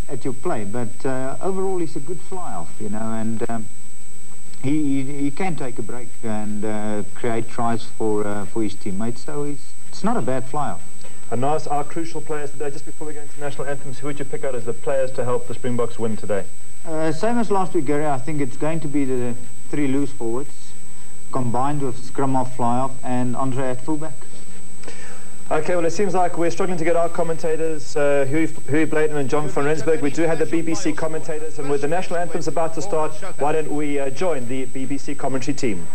at your play, but overall he's a good fly-off, you know, and he can take a break and create tries for his teammates, so it's not a bad fly-off. And now our crucial players today, just before we go into national anthems, who would you pick out as the players to help the Springboks win today? Same as last week, Gary. I think it's going to be the 3 loose forwards, combined with scrum-off, fly-off, and Andre at fullback. Okay, well, it seems like we're struggling to get our commentators, Huey Bladen and John van Rensburg. We do have the BBC commentators, and with the national anthems about to start, why don't we join the BBC commentary team?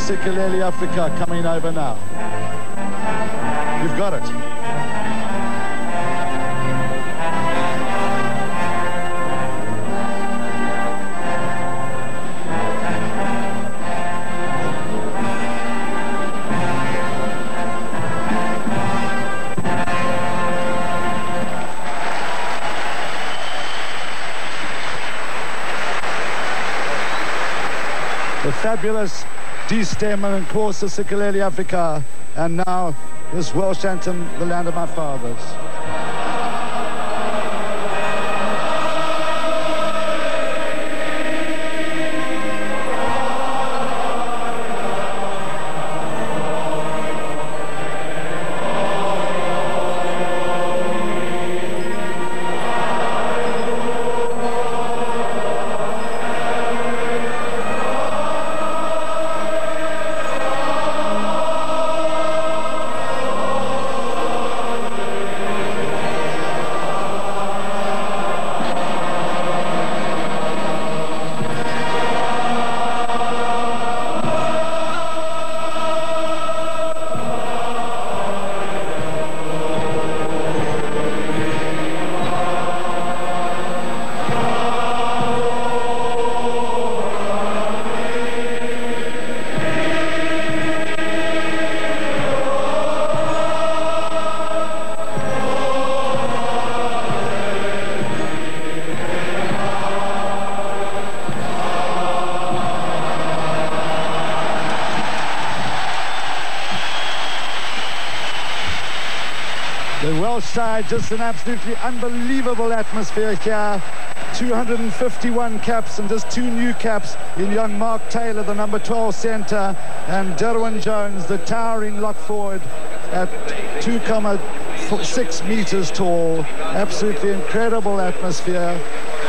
Sikeleli Africa coming over now. You've got it. The fabulous D-Stem and Xhosa Sikeleli Africa, and now this Welsh anthem, The Land of My Fathers. Side, just an absolutely unbelievable atmosphere here. 251 caps and just 2 new caps in young Mark Taylor, the number 12 centre, and Derwin Jones, the towering lock forward at 2.6 meters tall. Absolutely incredible atmosphere.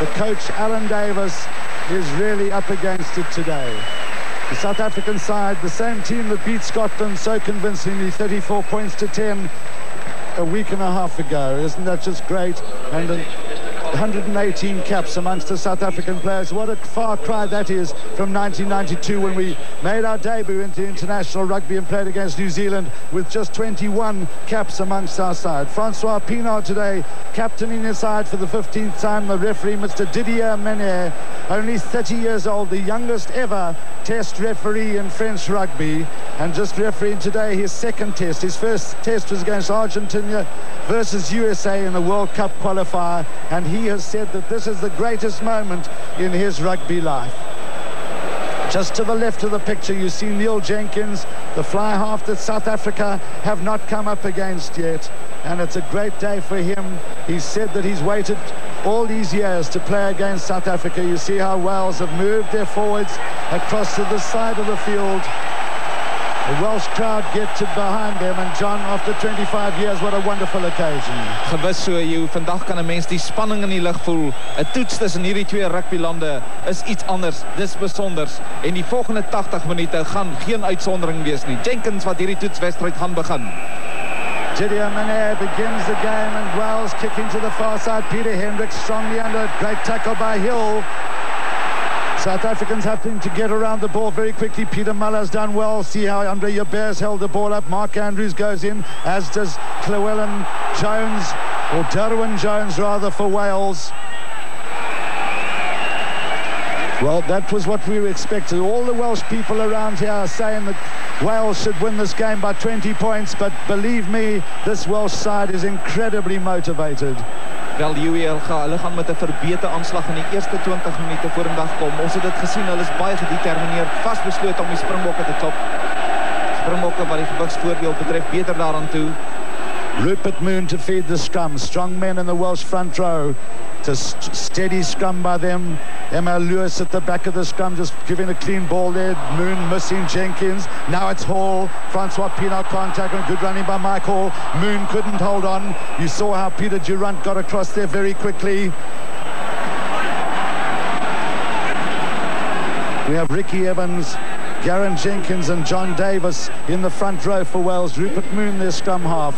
The coach Alan Davis is really up against it today. The South African side, the same team that beat Scotland so convincingly, 34 points to 10 a week and a half ago. Isn't that just great? And 118 caps amongst the South African players. What a far cry that is from 1992 when we made our debut into international rugby and played against New Zealand with just 21 caps amongst our side. Francois Pienaar today captaining the side for the 15th time. The referee, Mr. Didier Menet, only 30 years old, the youngest ever test referee in French rugby, and just refereeing today his second test. His first test was against Argentina versus USA in the World Cup qualifier, and he has said that this is the greatest moment in his rugby life. Just to the left of the picture, you see Neil Jenkins, the fly half that South Africa have not come up against yet. And it's a great day for him. He said that he's waited all these years to play against South Africa. You see how Wales have moved their forwards across to the side of the field. The Welsh crowd get to behind them, and John, after 25 years, what a wonderful occasion. Gewis so, jy vandag kan 'n mens die spanning in die lug voel. 'n Toets tussen hierdie twee rugbylande is iets anders, dis besonders. En die volgende 80 minute gaan geen uitsondering wees nie. Jenkins wat hierdie toetswedstryd gaan begin. Didier Menet begins the game, and Wales kicking to the far side. Peter Hendricks strongly under, great tackle by Hill. South Africans having to get around the ball very quickly. Peter Muller's done well. See how Andre Joubert held the ball up. Mark Andrews goes in, as does Llewellyn Jones, or Derwin Jones rather, for Wales. Well, that was what we expected. All the Welsh people around here are saying that Wales should win this game by 20 points, but believe me, this Welsh side is incredibly motivated. Wel, hulle gaan met 'n verbete aanslag in die eerste 20 minute vorendag kom. Ons het dit gesien, hulle is baie gedetermineerd, vasbeslote om die Springbokke te klop. Springbokke wat die gewigsvoordeel betref beter daaraan toe. Rupert Moon to feed the scrum. Strong men in the Welsh front row. It's a steady scrum by them. Emma Lewis at the back of the scrum, just giving a clean ball there. Moon missing Jenkins. Now it's Hall. Francois Pienaar can't tackle. Good running by Mike Hall. Moon couldn't hold on. You saw how Peter Durant got across there very quickly. We have Ricky Evans, Garen Jenkins and John Davis in the front row for Wales. Rupert Moon, their scrum half.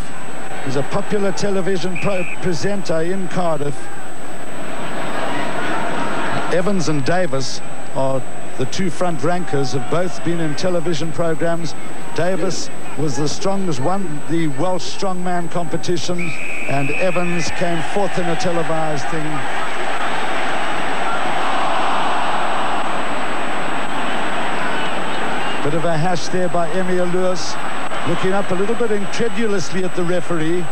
He's a popular television presenter in Cardiff. Evans and Davis are the two front rankers, have both been in television programs. Davis was the strongest, won the Welsh strongman competition, and Evans came fourth in a televised thing. Bit of a hash there by Emil Lewis, looking up a little bit incredulously at the referee,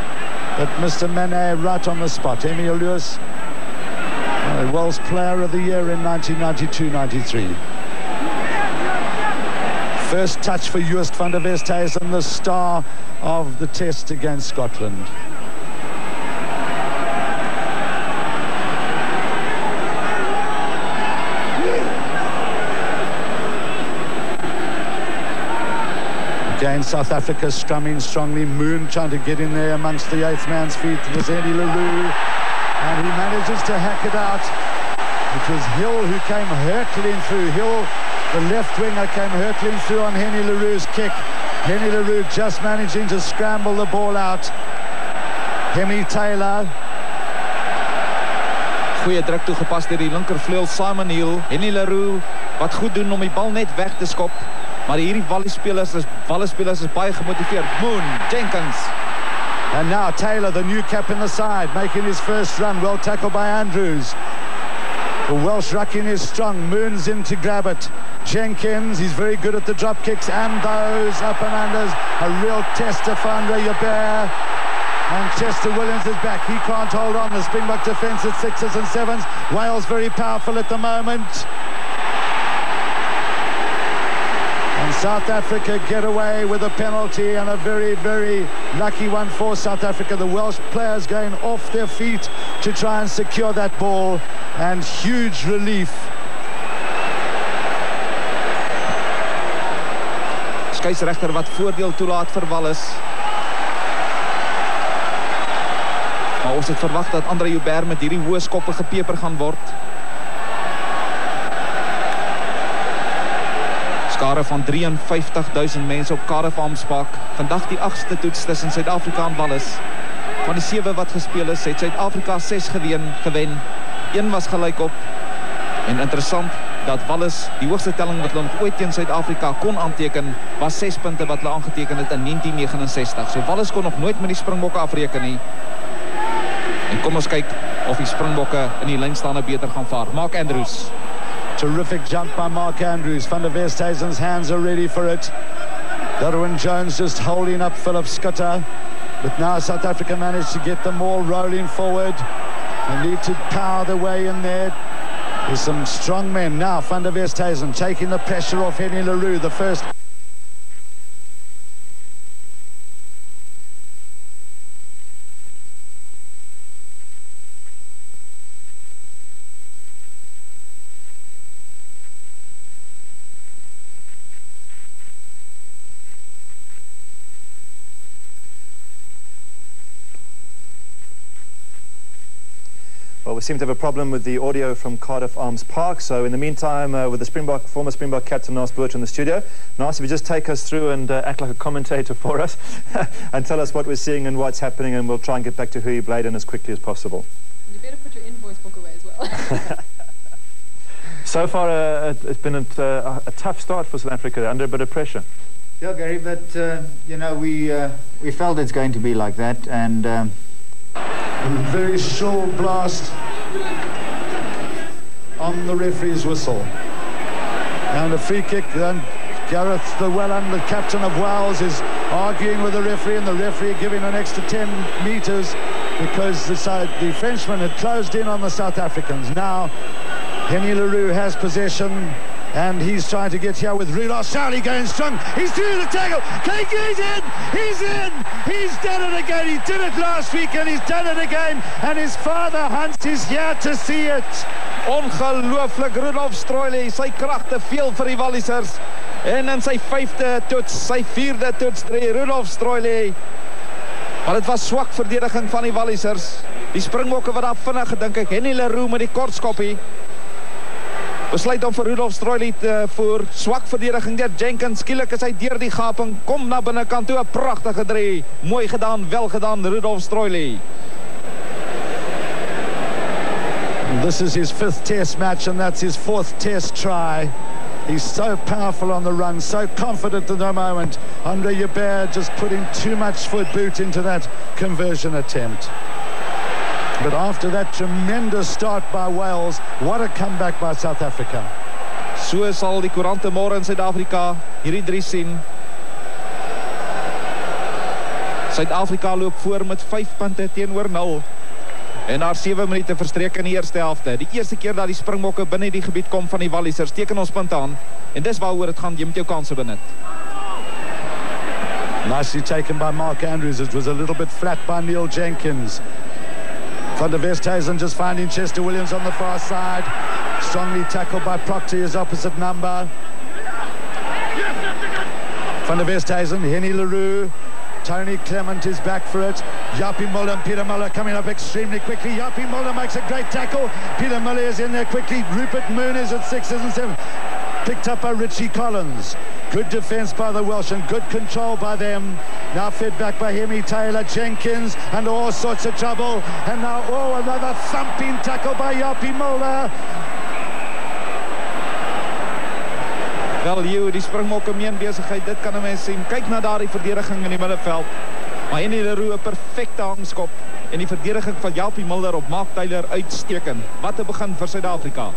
but Mr. Menet right on the spot. Emil Lewis, Welsh Player of the Year in 1992-93. First touch for Joost van der Westhuizen, the star of the test against Scotland. Again, South Africa scrumming strongly. Moon trying to get in there amongst the eighth man's feet. It was Eddie Leroux, and he manages to hack it out. It was Hill who came hurtling through. Hill, the left winger, came hurtling through on Henny Leroux's kick. Henny Leroux just managing to scramble the ball out. Hemi Taylor. Goeie druk toegepas deur die linkervleuel Simon Hill. Henny Leroux wat goed doen om die bal net weg te skop. Maar hierdie Wallis-spelers is baie gemotiveerd. Moon, Jenkins. And now Taylor, the new cap in the side, making his first run. Well tackled by Andrews. The Welsh rucking is strong. Moon's in to grab it. Jenkins, he's very good at the drop kicks and those up and unders. A real tester for Andre Joubert. And Chester Williams is back. He can't hold on. The Springbok defence at 6s and 7s. Wales very powerful at the moment. And South Africa get away with a penalty, and a very, very lucky one for South Africa. The Welsh players going off their feet to try and secure that ball, and huge relief. Skeieregter wat voordeel toelaat vir Wallis. Maar ons het verwag dat Andre Joubert met hierdie hoë skoppe gepeper gaan word. Skare van 53.000 mense op Cardiff Arms Park. Vandag die 8ste toets tussen Suid-Afrika en Wallis. Van die 7 wat gespeel is, het Suid-Afrika 6 gewen. 1 was gelyk op. En interessant dat Wallis, die hoogste telling wat hulle nog ooit teen Suid-Afrika kon aanteken, was 6 punte wat hulle aangeteken het in 1969. So Wallis kon nog nooit met die Springbokke afreken nie. En kom ons kyk of die Springbokke in die lynstaande beter gaan vaar. Mark Andrews. Terrific jump by Mark Andrews. Van der Westhuizen's hands are ready for it. Darwin Jones just holding up Philip Scudder. But now South Africa managed to get them all rolling forward. They need to power their way in there. There's some strong men now. Van der Westhuizen taking the pressure off Henny LaRue, the first. Well, we seem to have a problem with the audio from Cardiff Arms Park. So in the meantime, with the former Springbok captain, Nas Birch, in the studio. Nas, if you just take us through and act like a commentator for us and tell us what we're seeing and what's happening, and we'll try and get back to Hui Bladen as quickly as possible. You better put your invoice book away as well. So far, it's been a tough start for South Africa, under a bit of pressure. Yeah, Gary, but, you know, we felt it's going to be like that, and... Very short blast on the referee's whistle. And a free kick, and Gareth Llewellyn, the captain of Wales, is arguing with the referee, and the referee giving an extra 10 metres because the Frenchman had closed in on the South Africans. Now, Henny LaRue has possession, and he's trying to get here with Rudolph Charlie going strong. He's doing the tackle. He's in! He's in! He's done it again. He did it last week and he's done it again. And his father Hans is here to see it. Ongelooflik, Rudolf Stroili, sy kragte veel vir die Wallisers. En in sy 5de toets, sy 4de toetstree, Rudolf Stroili. Maar dit was swak verdediging van die Wallisers. Die Springbokke wat daar vinnig gedink ek, Henny LaRue met die kortskoppie. Besluit om vir Rudolf Stroili te voer. Swak verdediging deur Jenkins. Skielik is hy deur die gaping. Kom na binnekant toe, 'n pragtige drie. Mooi gedaan, wel gedaan, Rudolf Stroili. This is his 5th test match, and that's his 4th test try. He's so powerful on the run, so confident at the moment. Andre Joubert just putting too much foot boot into that conversion attempt. But after that tremendous start by Wales, what a comeback by South Africa. So sal die koerante môre in Suid-Afrika hierdie drie sien. Suid-Afrika loop voor met 5 punte teenoor 0. En daar 7 minute verstreek in die eerste helfte. Die eerste keer dat die Springbokke binne die gebied kom van die Wallisers, teken ons punte aan. En dis waaroor dit gaan, jy moet jou kanse benut. Nicely taken by Mark Andrews. It was a little bit flat by Neil Jenkins. Van der Westhuizen just finding Chester Williams on the far side. Strongly tackled by Proctor, his opposite number. Van der Westhuizen, Henny LaRue. Tony Clement is back for it. Japie Muller and Peter Muller coming up extremely quickly. Japie Muller makes a great tackle. Peter Muller is in there quickly. Rupert Moon is at 6s and 7. Picked up by Richie Collins. Good defence by the Welsh and good control by them. Now fed back by Hemi Taylor, Jenkins, and all sorts of trouble. And now, another thumping tackle by Japie Muller. Wel, die Springbokke meen besigheid, dit kan 'n mens sien. Kyk na daardie verdediging in die middelveld. Maar Henny LaRue 'n perfekte hangskop en die verdediging van Japie Muller op Mark Taylor uitstekend. Wat 'n begin vir Suid-Afrika.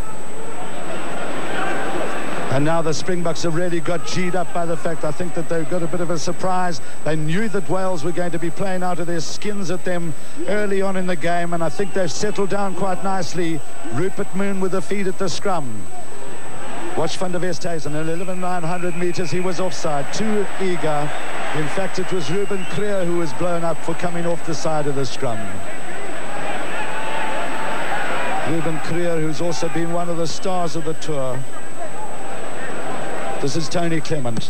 And now the Springboks have really got G'd up by the fact, I think, that they've got a bit of a surprise. They knew that Wales were going to be playing out of their skins at them early on in the game, and I think they've settled down quite nicely. Rupert Moon with the feed at the scrum. Watch Van der Westhuizen, at 11,900 metres, he was offside, too eager. In fact, it was Ruben Creer who was blown up for coming off the side of the scrum. Ruben Creer, who's also been one of the stars of the tour. This is Tony Clement,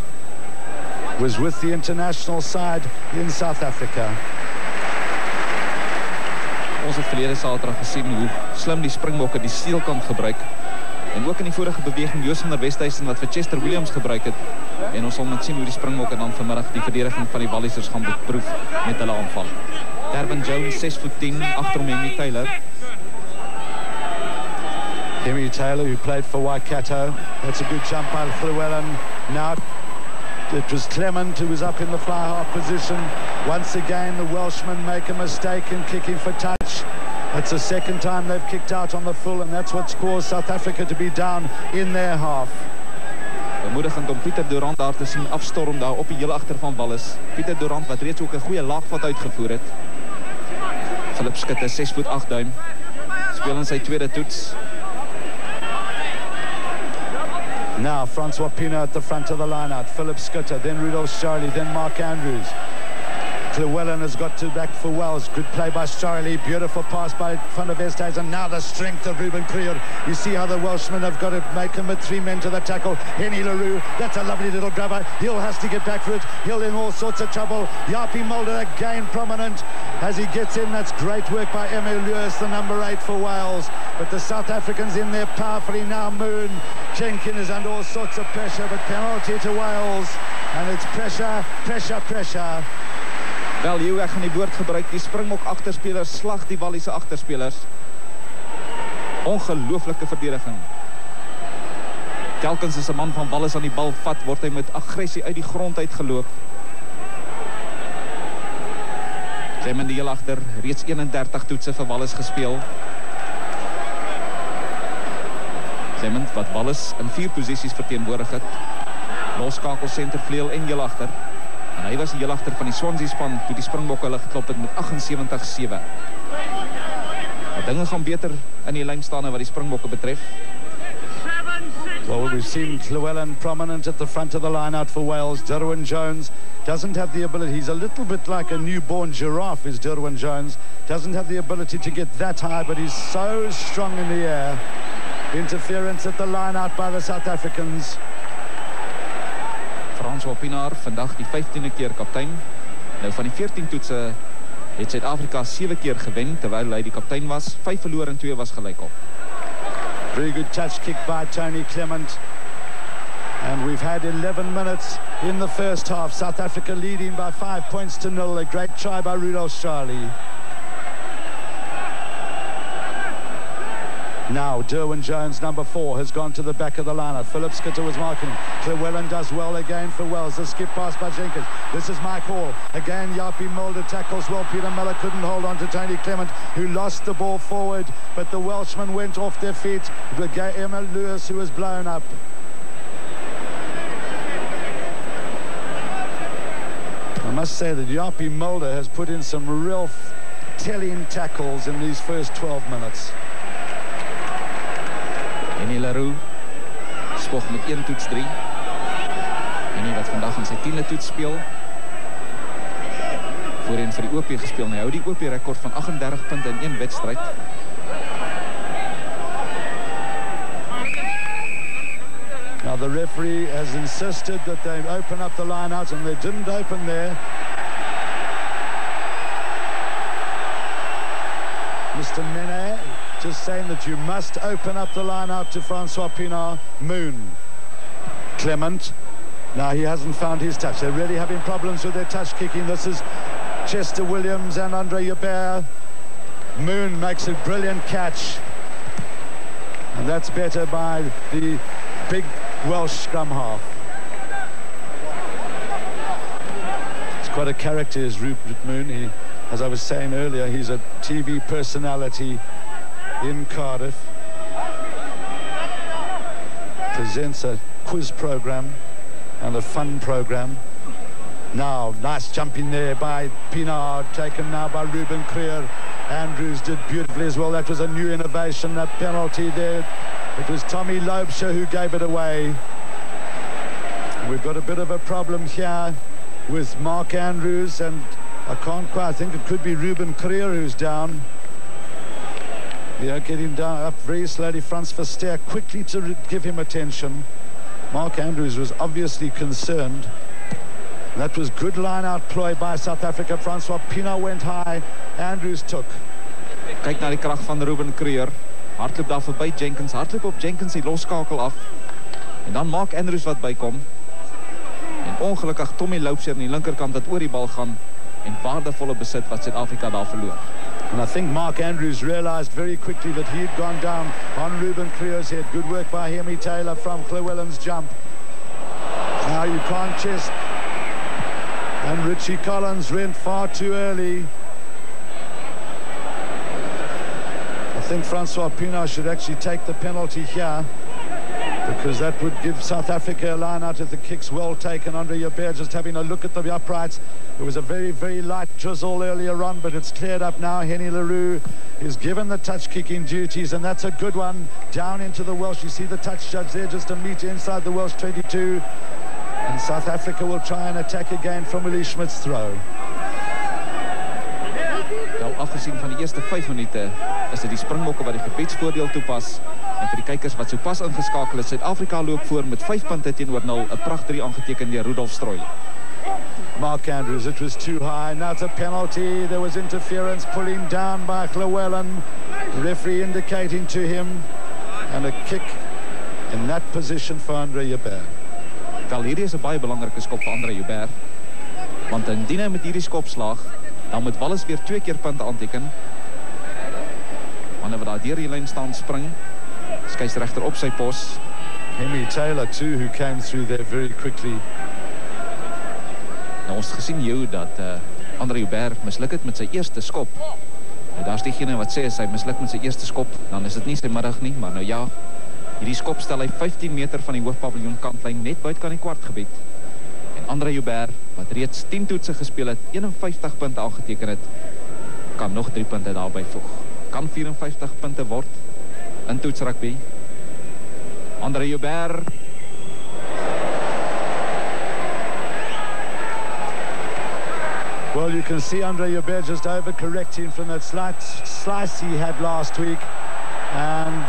was with the international side in South Africa. Ons het verlede Saterdag gesien hoe slim die Springbokke die steelkant gebruik. En ook in die vorige beweging Joos van der Westhuizen wat vir Chester Williams gebruik het. En ons sal net sien hoe die Springbokke dan vanmiddag die verdediging van die Wallisers gaan beproef met hulle aanval. Derwin Jones 6'10", agter hom Hemi Taylor. Hemi Taylor, who played for Waikato. That's a good jump by Llewellyn. Now it was Clement who was up in the fly half position. Once again, the Welshmen make a mistake in kicking for touch. It's the second time they've kicked out on the full, and that's what's caused South Africa to be down in their half. Bemoedigend om Pieter Durant daar te sien afstorm daar op die heel agter van Wallis. Pieter Durant wat reeds ook 'n goeie laagvat uitgevoer het. Philip Skutte 6'8", speel in sy tweede toets. Now Francois Pienaar at the front of the line-out. Philip Skutte, then Rudolph Charlie, then Mark Andrews. Llewellyn has got to back for Wells. Good play by Charlie. Beautiful pass by Van der Westhuizen. And now the strength of Ruben Creer. You see how the Welshmen have got to make him with 3 men to the tackle. Henny Leroux, that's a lovely little grabber. Hill has to get back for it. Hill in all sorts of trouble. Yapi Mulder again prominent as he gets in. That's great work by Emil Lewis, the number 8 for Wales. But the South Africans in there powerfully now. Moon. Jenkins is under all sorts of pressure, but penalty to Wales. And it's pressure, pressure, pressure. Wel, Hugh, ek gaan die woord gebruik. Die Springbok agterspelers slag die Walliese agterspelers. Ongelooflike verdediging. Telkens as 'n man van Wallis aan die bal vat, word hy met aggressie uit die grond uitgeloop. Clement die heel agter, reeds 31 toetse vir Wallis gespeel. Clement wat Wallis in 4 posisies verteenwoordig het. Loskakel, sentervleuel en heel agter. En hy was die heel agter van die Swansea span toe die Springbokke hulle geklop het met 78-7. Maar dinge gaan beter in die lyn staan wat die Springbokke betref. Well, we've seen Llewellyn prominent at the front of the line-out for Wales. Derwin Jones doesn't have the ability. He's a little bit like a newborn giraffe, is Derwin Jones. Doesn't have the ability to get that high, but he's so strong in the air. Interference at the line-out by the South Africans. Francois Pienaar, vandag die 15de keer kaptein. Nou van die 14 toetse het Suid-Afrika 7 keer gewen, terwyl hy die kaptein was. 5 verloor en 2 was gelykop. Very good touch kick by Tony Clement. And we've had 11 minutes in the first half. South Africa leading by 5 points to 0. A great try by Rudolph Charlie. Now, Derwin Jones, number 4, has gone to the back of the lineup. Philip Skutte was marking. Llewellyn does well again for Wells. The skip pass by Jenkins. This is Mike Hall. Again, Yapi Mulder tackles well. Peter Miller couldn't hold on to Tony Clement, who lost the ball forward. But the Welshmen went off their feet. Emil Lewis, who was blown up. I must say that Yapi Mulder has put in some real telling tackles in these first 12 minutes. Henny Leroux spog met 1 toets 3. Henny wat vandag in sy 10de toets speel. Voorheen vir die OP gespeel. Hy hou die OP rekord van 38 punte in 1 wedstryd. Now the referee has insisted that they open up the line-out, and they didn't open there. Mr. Mene just saying that you must open up the line-out to Francois Pienaar. Moon. Clement. Now he hasn't found his touch. They're really having problems with their touch kicking. This is Chester Williams and Andre Joubert. Moon makes a brilliant catch. And that's better by the big Welsh scrum half. It's quite a character, is Rupert Moon. As I was saying earlier, he's a TV personality in Cardiff. Presents a quiz program and a fun program. Now, nice jumping there by Pienaar, taken now by Ruben Creer. Andrews did beautifully as well. That was a new innovation, that penalty there. It was Tommy Loubser who gave it away. We've got a bit of a problem here with Mark Andrews, and I think it could be Ruben Creer who's down. Yeah, getting down up very slowly. Frans Verster quickly to give him attention. Mark Andrews was obviously concerned. That was good line-out ploy by South Africa. Francois Pienaar went high. Andrews took. Kyk na die krag van Ruben Creer. Hardloop daar verby Jenkins. Hardloop op Jenkins die loskakel af. En dan Mark Andrews wat bykom. En ongelukkig Tommy Loubser aan die linkerkant wat oor die bal gaan. en waardevolle besit wat Suid-Afrika daar verloor. And I think Mark Andrews realized very quickly that he had gone down on Ruben Creo's head. Good work by Hemi Taylor from Llewellyn's jump. Now you can't chest. And Richie Collins went far too early. I think Francois Pienaar should actually take the penalty here, because that would give South Africa a line out if the kick's well taken. Andre Joubert just having a look at the uprights. It was a very, very light drizzle earlier on, but it's cleared up now. Henny Leroux is given the touch-kicking duties, and that's a good one. Down into the Welsh. You see the touch judge there, just a meter inside the Welsh 22. And South Africa will try and attack again from Willie Schmidt's throw. Nou, afgezien van die eerste 5 minute is dit die Springbokke wat die gebiedsvoordeel toepas. En vir die kykers wat sopas ingeskakel is, Suid-Afrika loop voor met 5 punte teenoor 0. 'n pragtige aangeteken deur Rudolf Strooi. Mark Andrews, it was too high. Now it's a penalty. There was interference, pulling down by Llewellyn. The referee indicating to him, and a kick in that position for Andre Joubert. Wel, hierdie is 'n baie belangrike skop vir Andre Joubert. Want indien hy met hierdie skop slaag, dan moet Wallis weer 2 keer punte aanteken. Wanneer wat daar deur die lyn staan spring, skeieregter op sy pos. Hemi Taylor too, who came through there very quickly. Nou, ons het gesien jou dat Andre Joubert misluk het met sy eerste skop. Nou, daar's diegene wat sê as hy misluk met sy eerste skop, dan is dit nie sy middag nie, maar nou ja, hierdie skop stel hy 15 meter van die hoofpaviljoen kantlyn net buitekant die kwartgebied. En Andre Joubert, wat reeds 10 toetse gespeel het, 51 punte aangeteken het, kan nog 3 punte daarby voeg. Kan 54 punte word in toetsrugby. Andre Joubert. Well, you can see Andre Joubert just overcorrecting from that slight slice he had last week. And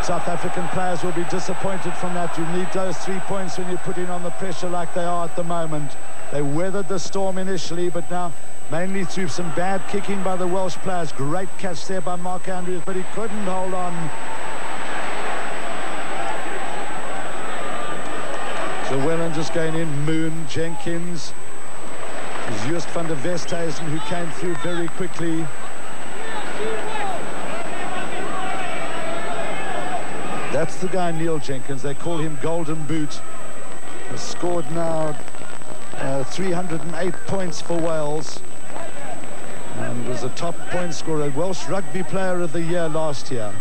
South African players will be disappointed from that. You need those 3 points when you're putting on the pressure like they are at the moment. They weathered the storm initially, but now mainly through some bad kicking by the Welsh players. Great catch there by Mark Andrews, but he couldn't hold on. Llewellyn just going in. Moon, Jenkins. It was Joost van der Westhuizen who came through very quickly. That's the guy, Neil Jenkins. They call him Golden Boot. Has scored now 308 points for Wales. And was the top point scorer, Welsh Rugby Player of the Year last year.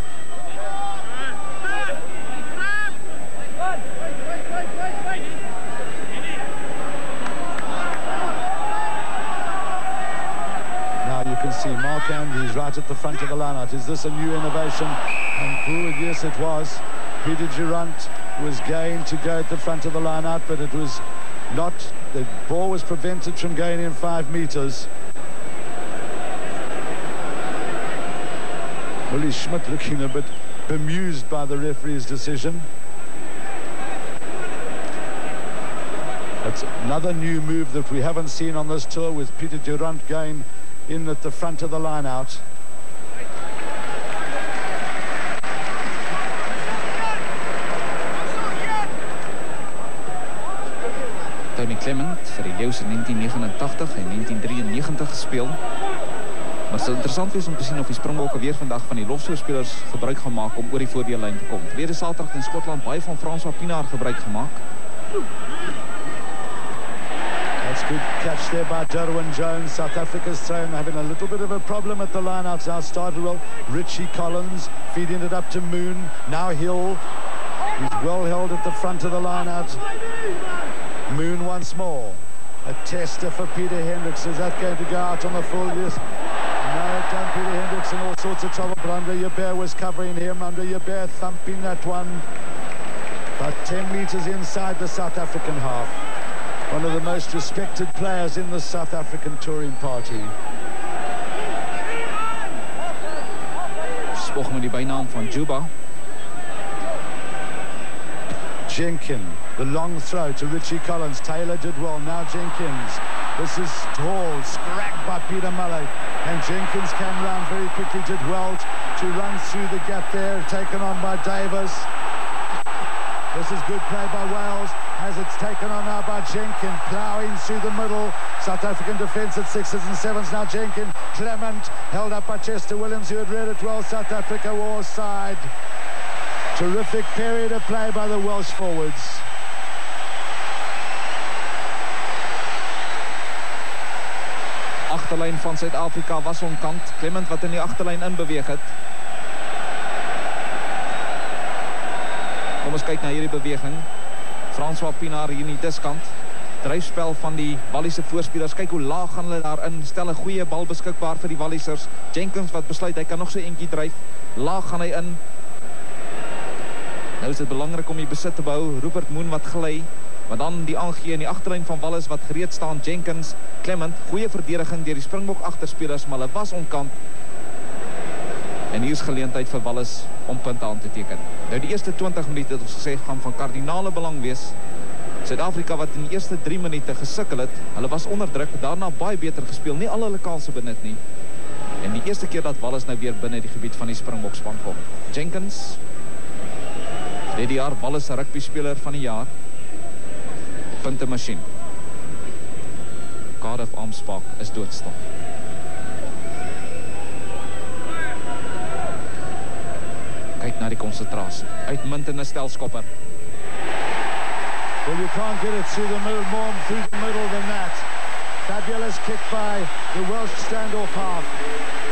See Mark Andrews right at the front of the line-out. Is this a new innovation? And good, yes it was. Peter Durant was going to go at the front of the line-out, but it was not. The ball was prevented from going in 5 meters. Willie Schmidt looking a bit bemused by the referee's decision. That's another new move that we haven't seen on this tour, with Peter Durant going in at the front of the line out. Tony Clement vir die Leeu's in 1989 en 1993 gespeel. Maar het sal interessant wees om te sien of die Springbokke weer vandag van die lofspeelers gebruik gaan maak om oor die voordeellyn te kom. Verlede Saterdag in Skotland baie van Francois Pienaar gebruik gemaak. That's good catch there by Derwin Jones. South Africa's thrown, having a little bit of a problem at the line-outs now. Started well. Richie Collins feeding it up to Moon. Now Hill. He's well held at the front of the line-out. Moon once more. A tester for Peter Hendricks. Is that going to go out on the full? Yes. No, done Peter Hendricks in all sorts of trouble, but Andre Joubert was covering him. Andre Joubert thumping that one. About 10 meters inside the South African half. One of the most respected players in the South African touring party. Spog met die bynaam van Juba. Jenkins, the long throw to Richie Collins. Taylor did well. Now Jenkins. This is tall, scrapped by Peter Mulley. And Jenkins came round very quickly, did well to run through the gap there, taken on by Davis. This is good play by Wales as it's taken on now by Jenkins, ploughing through the middle. South African defence at 6s and 7s now. Jenkins, Clement, held up by Chester Williams, who had read it well. South Africa were offside. Terrific period of play by the Welsh forwards. Agterlyn van Suid-Afrika was onkant. Clement wat in die agterlyn inbeweeg het. Kom ons kyk na hierdie beweging. François Pienaar hier in die diskant. Dryfspel van die Walliese voorspelers. Kyk hoe laag gaan hulle daarin. Stel 'n goeie bal beskikbaar vir die Walliesers. Jenkins wat besluit hy kan nog so eentjie dryf. Laag gaan hy in. Nou is dit belangrik om die besit te behou. Rupert Moon wat gly. Maar dan die aangee in die agterlyn van Wallis wat gereed staan. Jenkins, Clement, goeie verdediging deur die Springbok agterspelers, maar hulle was onkant. En hier is geleentheid vir Wallis om punte aan te teken. Nou die eerste 20 minute het ons gesê gaan van kardinale belang wees. Suid-Afrika wat in die eerste 3 minute gesukkel het, hulle was onder druk, daarna baie beter gespeel, nie al hulle kanse benut nie. En die eerste keer dat Wallis nou weer binne die gebied van die Springbok span kom. Jenkins, dit jaar Wallis rugby speler van die jaar. Punte masjien. Cardiff Arms Park is doodstil. Kyk na die konsentrasie. Uitmuntende stelskopper. Well, you can't get it through the middle, more through the middle than that. Fabulous kick by the Welsh standoff half.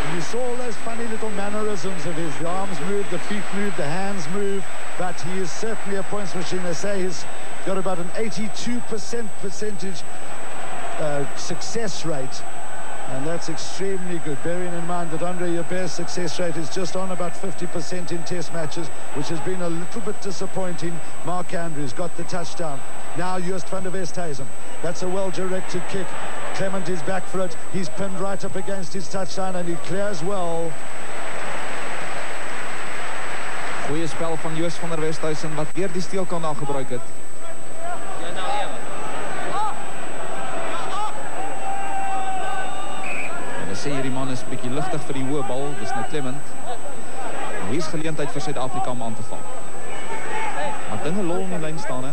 And you saw all those funny little mannerisms of his. The arms move, the feet move, the hands move. But he is certainly a points machine. They say he's got about an 82% success rate. And that's extremely good, bearing in mind that Andre Joubert's success rate is just on about 50% in test matches, which has been a little bit disappointing. Mark Andrews got the touchdown. Now Joost van der Westhuizen. That's a well-directed kick. Clement is back for it. He's pinned right up against his touchline and he clears well. Goeie spel van Joost van der Westhuizen wat weer die steelkant aangebruik het. Sê hierdie man is 'n bietjie ligtig vir die hoë bal, dis nou Clement. En hier is geleentheid vir Suid-Afrika om aan te val. Maar dinge lol in die lyn staan, hè.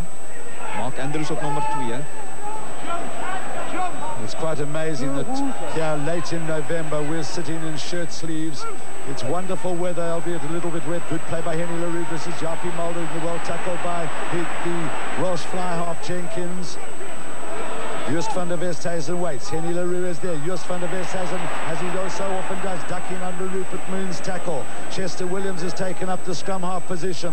Mark Andrews op nommer 2. It's quite amazing that here late in November we're sitting in shirt sleeves. It's wonderful weather, albeit a little bit wet. Good play by Henny LaRue. This is Japie Mulder, well tackled by the Welsh fly half Jenkins. Joost van der Westhuizen waits. Henny LaRue is there. Joost van der Westhuizen, as he so often does, ducking under Rupert Moon's tackle. Chester Williams has taken up the scrum half position.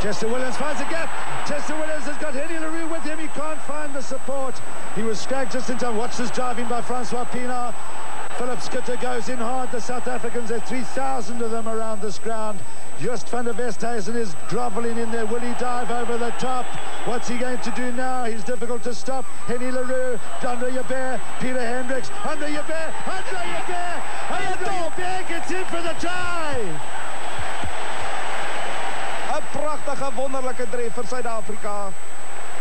Chester Williams finds a gap. Chester Williams has got Henny LaRue with him. He can't find the support. He was scragged just in time. Watch this driving by Francois Pienaar. Philip Schutte goes in hard. The South Africans, there are 3,000 of them around this ground. Joost van der Westhuizen is groveling in there. Will he dive over the top? What's he going to do now? He's difficult to stop. Henny LaRue, Andre Joubert, Peter Hendricks, Andre Joubert, Andre Joubert, Andre Joubert gets in for the try. 'n Pragtige, wonderlike drie vir Suid-Afrika.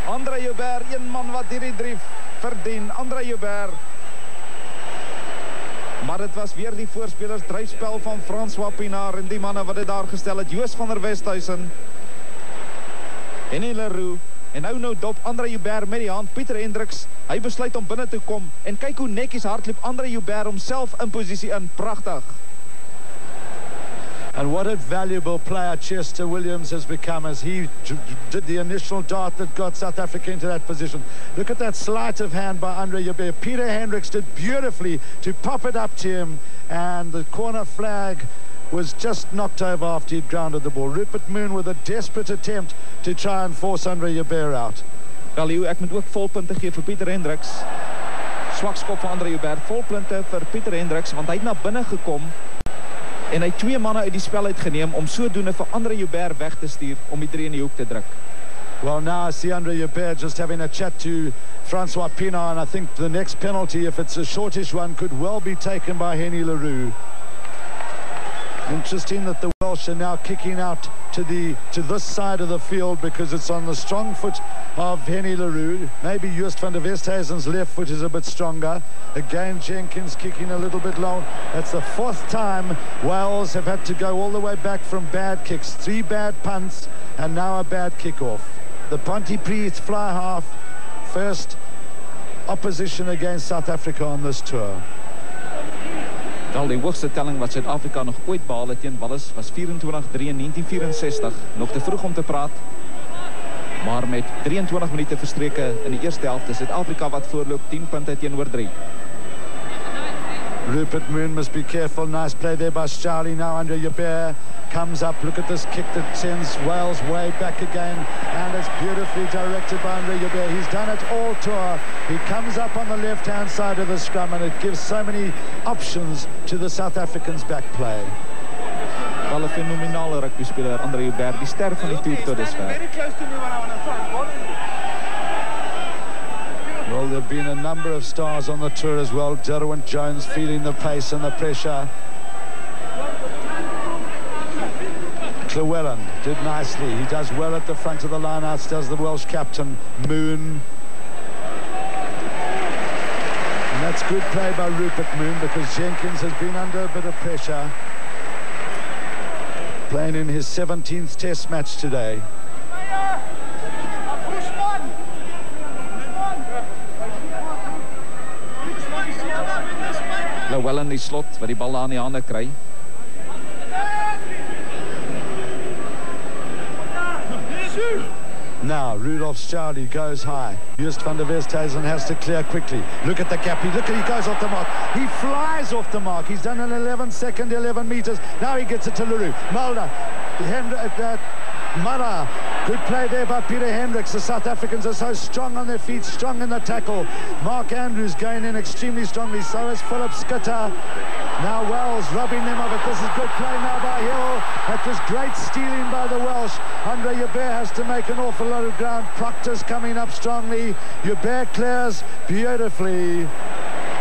Andre Joubert, een man wat hierdie drie verdien. Andre Joubert. Maar dit was weer die voorspelers dryfspel van François Pienaar en die manne wat dit daar gestel het. Joost van der Westhuizen, Henny LaRue en nou dop Andre Joubert met die hand. Pieter Hendricks, hy besluit om binne te kom en kyk hoe netjies hardloop Andre Joubert homself in posisie in. Pragtig. And what a valuable player Chester Williams has become as he did the initial dart that got South Africa into that position. Look at that sleight of hand by Andre Joubert. Peter Hendricks did beautifully to pop it up to him, and the corner flag was just knocked over after he'd grounded the ball. Rupert Moon with a desperate attempt to try and force Andre Joubert out. Wel, ek moet ook volpunte gee vir Pieter Hendricks. Swak skop van Andre Joubert. Volpunte vir Pieter Hendricks want hy het na binne gekom. En hy 2 manne uit die spel uitgeneem om sodoende vir Andre Joubert weg te stuur om die 3 in die hoek te druk. Well, now I see Andre Joubert just having a chat to Francois Pienaar, and I think the next penalty, if it's a shortish one, could well be taken by Henny LaRue. Interesting that the Welsh are now kicking out to this side of the field because it's on the strong foot of Henny LaRue. Maybe Joost van der Westhuizen's left foot is a bit stronger. Again, Jenkins kicking a little bit long. That's the 4th time Wales have had to go all the way back from bad kicks. 3 bad punts and now a bad kickoff. The Pontypridd fly half, first opposition against South Africa on this tour. Wel, die hoogste telling wat Suid-Afrika nog ooit behaal het teen Wallis was 24-3 in 1964. Nog te vroeg om te praat. Maar met 23 minute verstreke in die eerste helft is Suid-Afrika wat voorloop 10 punte teenoor 3. Rupert Moon must be careful. Nice play there by Charlie. Now Andre Yubert comes up. Look at this kick that sends Wales way back again. And it's beautifully directed by Andre Yubert. He's done it all tour. He comes up on the left-hand side of the scrum and it gives so many options to the South Africans back play. Wel 'n fenominale rugbyspeler, Andre Yubert, die ster van die toer tot dusver. Well, there have been a number of stars on the tour as well. Derwent Jones feeling the pace and the pressure. Llewellyn did nicely. He does well at the front of the lineouts, does the Welsh captain, Moon. And that's good play by Rupert Moon because Jenkins has been under a bit of pressure. Playing in his 17th test match today. Llewellyn die slot wat die bal aan die hande kry. Now Rudolph Charlie goes high. Just van der Westhuizen has to clear quickly. Look at the gap. Look at he goes off the mark. He flies off the mark. He's done an 11-second, 11 meters. Now he gets it to Leroux. Mulder. Mara. Good play there by Peter Hendricks. The South Africans are so strong on their feet, strong in the tackle. Mark Andrews going in extremely strongly. So is Philip Schutter. Now Wells robbing them of it. This is good play now by Hill. That was great stealing by the Welsh. Andre Yubert has to make an awful lot of ground. Proctor's coming up strongly. Yubert clears beautifully.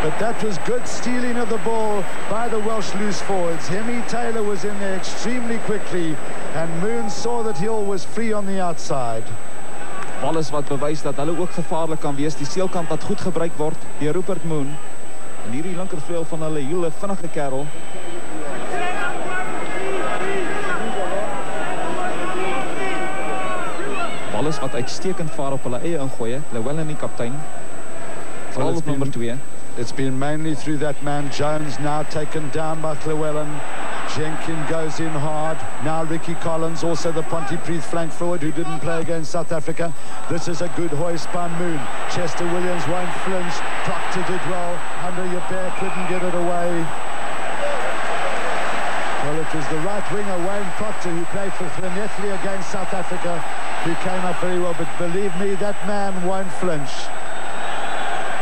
But that was good stealing of the ball by the Welsh loose forwards. Hemi Taylor was in there extremely quickly and Moon saw that Hill was free on the outside. Wallis wat bewys dat hulle ook gevaarlik kan wees. Die seelkant wat goed gebruik word deur Rupert Moon. En hierdie linkervleuel van hulle hele vinnige kerel. Wallis wat uitstekend vaar op hulle eie ingooie. Llewellyn die kaptein. Vooral op nummer 2. It's been mainly through that man Jones, now taken down by Llewellyn. Jenkins goes in hard. Now Ricky Collins, also the Pontypridd flank forward who didn't play against South Africa. This is a good hoist by Moon. Chester Williams won't flinch. Proctor did well. Andre Yubert couldn't get it away. Well, it was the right winger, Wayne Proctor, who played for Llanelli against South Africa, who came up very well. But believe me, that man won't flinch.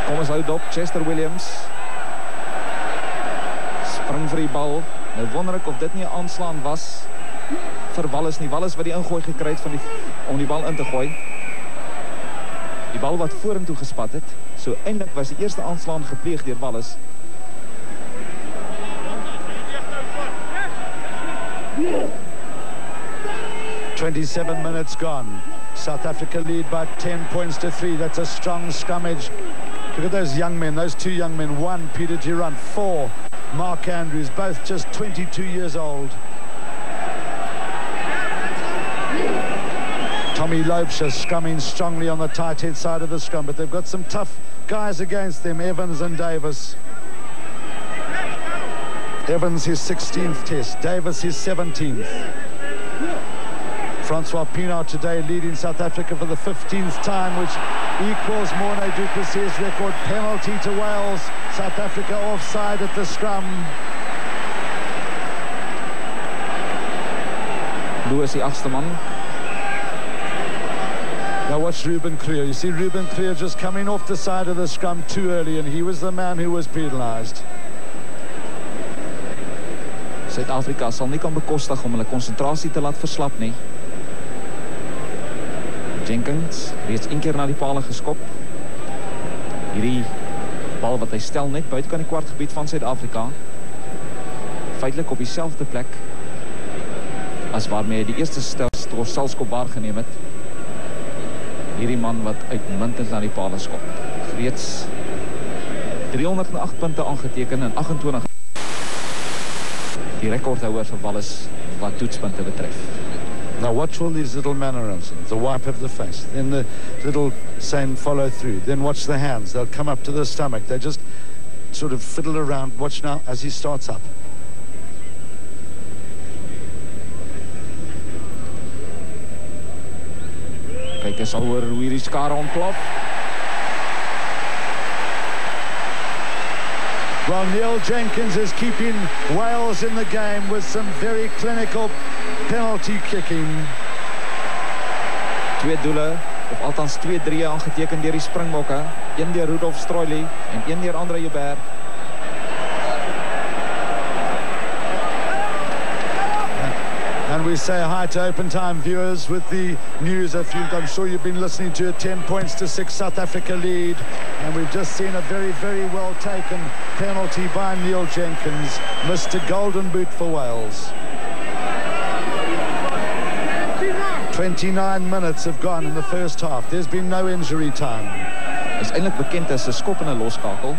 Kom ons hou dop, Chester Williams spring vir die bal. Nou wonder ek of dit nie 'n aanslaan was vir Wallis nie. Wallis wat die ingooi gekry het om die bal in te gooi. Die bal wat vorentoe gespat het. So eintlik was die eerste aanslaan gepleeg deur Wallis. Yeah. 27 minutes gone. South Africa lead by 10 points to 3. That's a strong scrummage. Look at those young men, those two young men. 1, Peter Durant. 4, Mark Andrews, both just 22 years old. Tommy Loubser scrumming strongly on the tight head side of the scrum, but they've got some tough guys against them, Evans and Davis. Evans his 16th test, Davis his 17th. Francois Pienaar today leading South Africa for the 15th time, which equals Morné du Plessis' record. Penalty to Wales. South Africa offside at the scrum. Louis die agste man. Now watch Ruben Creer. You see Ruben Creer just coming off the side of the scrum too early, and he was the man who was penalised. Suid-Afrika sal nie kan bekostig om hulle konsentrasie te laat verslap nie. Jenkins reeds 1 keer na die paal geskop. Hierdie bal wat hy stel net buite kan die kwartgebied van Suid-Afrika. Feitelik op dieselfde plek as waarmee hy die eerste stelskop waargeneem het. Hierdie man wat uitmuntend na die paal skop. Reeds 308 punte aangeteken in 28. Die rekordhouer vir Wallis wat toetspunte betref. Now watch all these little mannerisms, the wipe of the face, then the little same follow through, then watch the hands, they'll come up to the stomach, they just sort of fiddle around. Watch now as he starts up. Kyk eens al hoe hierdie skare ontplof. Well, Neil Jenkins is keeping Wales in the game with some very clinical penalty kicking. 2 doele, of althans 2-3 aangeteken deur die Springbokke. 1 deur Rudolf Stroili en 1 deur Andre Joubert. And we say hi to Open Time viewers with the news. I'm sure you've been listening to it. 10 points to 6, South Africa lead. And we've just seen a very, very well taken penalty by Neil Jenkins. Mr. Golden Boot for Wales. 29 minutes have gone in the first half. There's been no injury time. Is eintlik bekend as 'n skop en 'n loskakel.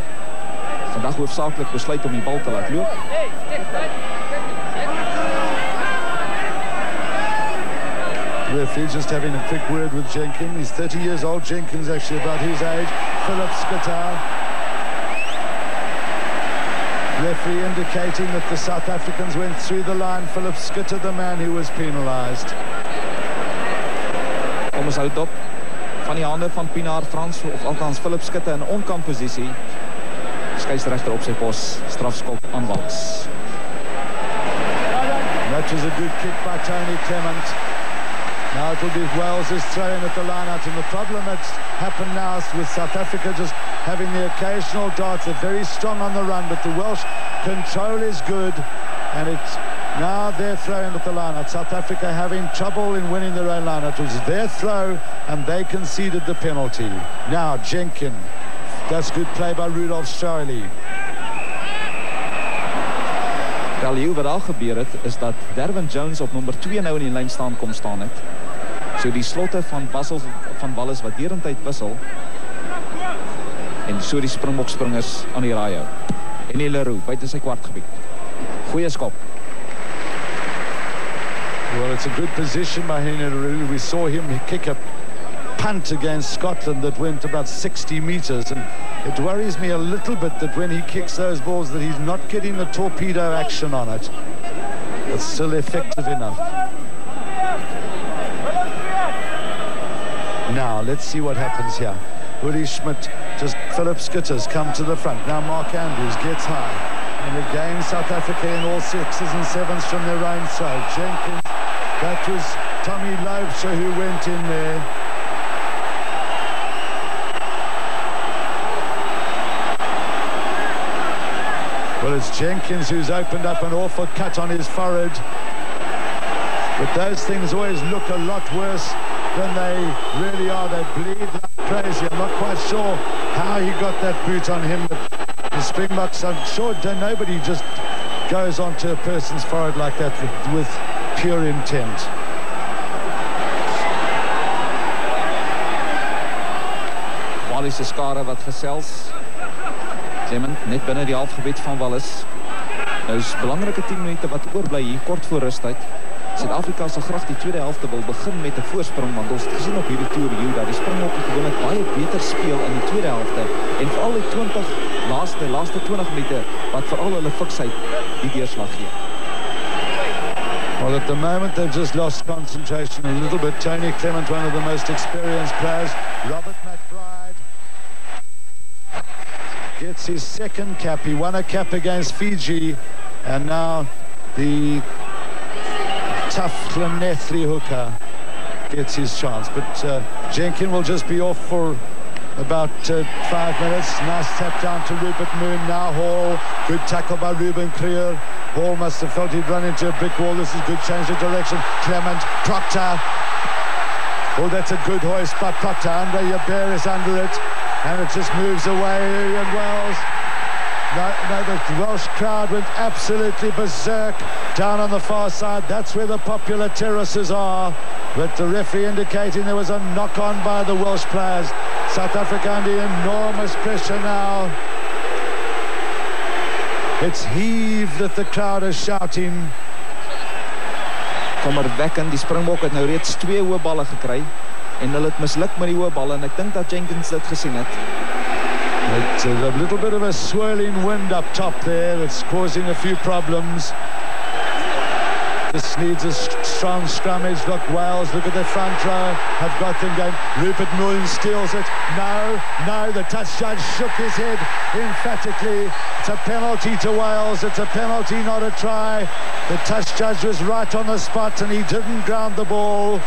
Vandag hoofsaaklik besluit om die bal te laat loop. Referee just having a quick word with Jenkins. He's 30 years old. Jenkins actually about his age. Philip Schutte. Referee indicating that the South Africans went through the line. Philip Schutte, the man who was penalised. Kom ons hou dop van die hande van Pienaar Frans, of althans Philip Schutte in onkampposisie. Skeieregter op sy pos, strafskop aan Wales. That was a good kick by Tony Clement. Now it will be Wales' throw-in at the line-out, and the problem that's happened now is with South Africa just having the occasional darts. They're very strong on the run, but the Welsh control is good, and it's now their throw-in at the line-out. South Africa having trouble in winning their own line-out. It was their throw, and they conceded the penalty. Now Jenkins, that's good play by Rudolf Stroili. Wel, wat daar gebeur het, is dat Derwin Jones op nommer 2 nou in die lyn staan kom staan het. So die slotte van Wallis wat derentyd wissel. En so die Springbok-springers aan die raai hou. En die Leroux buite sy kwartgebied. Goeie skop. Well, it's a good position by Henry Leroux. We saw him kick a punt against Scotland that went about 60 meters, and it worries me a little bit that when he kicks those balls that he's not getting the torpedo action on it. It's still effective enough. Now let's see what happens here. Willie Schmidt, just Philip Schutter's come to the front. Now Mark Andrews gets high, and again South Africa in all 6s and 7s from their own throw. Jenkins, that was Tommy Loubser who went in there. Well, it's Jenkins who's opened up an awful cut on his forehead. But those things always look a lot worse than they really are. They bleed like crazy. I'm not quite sure how he got that boot on him. But the Springboks, I'm sure nobody just goes onto a person's forehead like that with pure intent. Wallis se skare wat gesels. Clement net binne die halfgebied van Wallis. Nou is belangrike 10 minute wat oorbly hier kort voor rustyd. Suid-Afrika sal graag die tweede helfte wil begin met 'n voorsprong, want ons het gesien op hierdie toer dat die Springbokke gewoonlik baie beter speel in die tweede helfte en veral die laaste 20 minute wat veral hulle fiksheid die deurslag gee. Well, at the moment they've just lost concentration a little bit. Tony Clement, one of the most experienced players. Robert McBride gets his second cap. He won a cap against Fiji, and now the tough Glenethly hooker gets his chance. But Jenkins will just be off for about 5 minutes. Nice tap down to Rupert Moon. Now Hall. Good tackle by Ruben Kriel. Hall must have felt he'd run into a brick wall. This is good change of direction. Clement, Proctor. Oh, that's a good hoist by Proctor. Andre Joubert is under it, and it just moves away. And Wales, no, the Welsh crowd went absolutely berserk down on the far side. That's where the popular terraces are. But the referee indicating there was a knock-on by the Welsh players. South Africa under enormous pressure now. It's heave that the crowd is shouting. Kommerwekkend, die Springbok het nou reeds 2 hoë balle gekry en hulle het misluk met die hoë balle en ek dink dat Jenkins dit gesien het. It's a little bit of a swirling wind up top there that's causing a few problems. This needs a strong scrummage. Look, Wales, look at the front row. Have got them going. Rupert Moon steals it. No, the touch judge shook his head emphatically. It's a penalty to Wales. It's a penalty, not a try. The touch judge was right on the spot and he didn't ground the ball.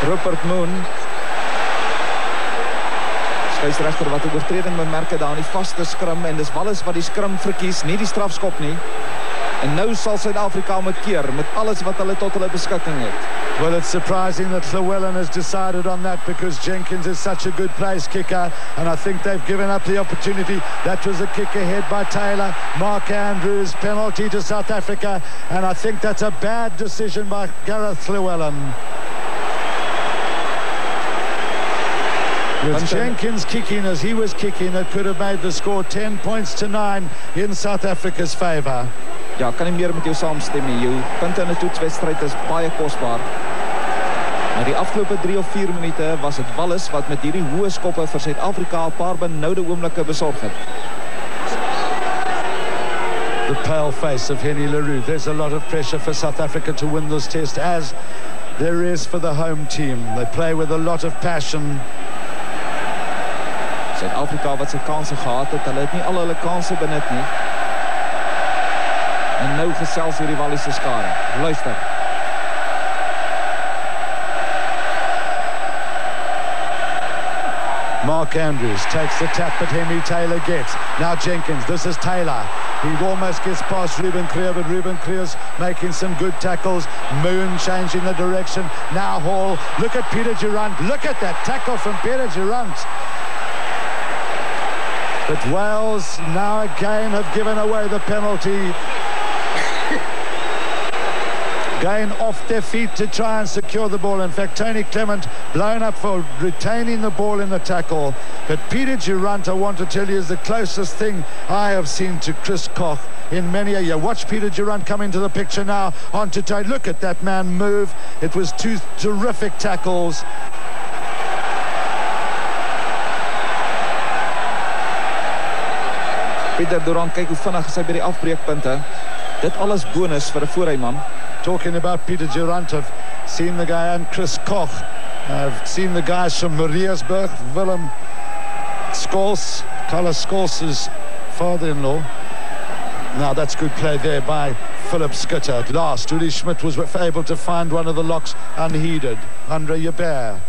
Rupert Moon, skeieregter wat 'n oortreding bemerk het daar in die vaste skrum en dis Wallis wat die skrum verkies, nie die strafskop nie. En nou sal Suid-Afrika moet keer met alles wat hulle tot hulle beskikking het. Well, it's surprising that Llewellyn has decided on that because Jenkins is such a good place kicker and I think they've given up the opportunity. That was a kick ahead by Taylor. Mark Andrews, penalty to South Africa, and I think that's a bad decision by Gareth Llewellyn. With Jenkins kicking as he was kicking, it could have made the score 10 points to 9 in South Africa's favour. Ja, kan nie meer met jou saamstem nie. Jou punte in 'n toetswedstryd is baie kosbaar. Maar die afgelope 3 of 4 minute was dit Wallis wat met hierdie hoë skoppe vir Suid-Afrika 'n paar benoude oomblikke besorg het. The pale face of Henny Leroux. There's a lot of pressure for South Africa to win this test, as there is for the home team. They play with a lot of passion. Suid-Afrika wat sy kanse gehad het, hulle het nie al hulle kanse benut nie. En nou gesels hierdie Walliese skare. Luister. Mark Andrews takes the tap that Hemi Taylor gets. Now Jenkins, this is Taylor. He almost gets past Ruben Creer, but Ruben Creer's making some good tackles. Moon changing the direction. Now Hall. Look at Peter Durant. Look at that tackle from Peter Durant. But Wales now again have given away the penalty. Going off their feet to try and secure the ball. In fact, Tony Clement blown up for retaining the ball in the tackle. But Peter Durant, I want to tell you, is the closest thing I have seen to Chris Koch in many a year. Watch Peter Durant come into the picture now onto Tony. Look at that man move. It was 2 terrific tackles. Peter Durant, kyk hoe vinnig hy by die afbreekpunte. Dit alles bonus vir 'n voorryman. Talking about Peter Durant, I've seen the guy and Chris Koch. I've seen the guys from Mariatsburg, Willem Scholz, Carlos Scholz's father-in-law. Now that's good play there by Philip Schutte. At last, Uli Schmidt was able to find one of the locks unheeded. Andre Jabeur.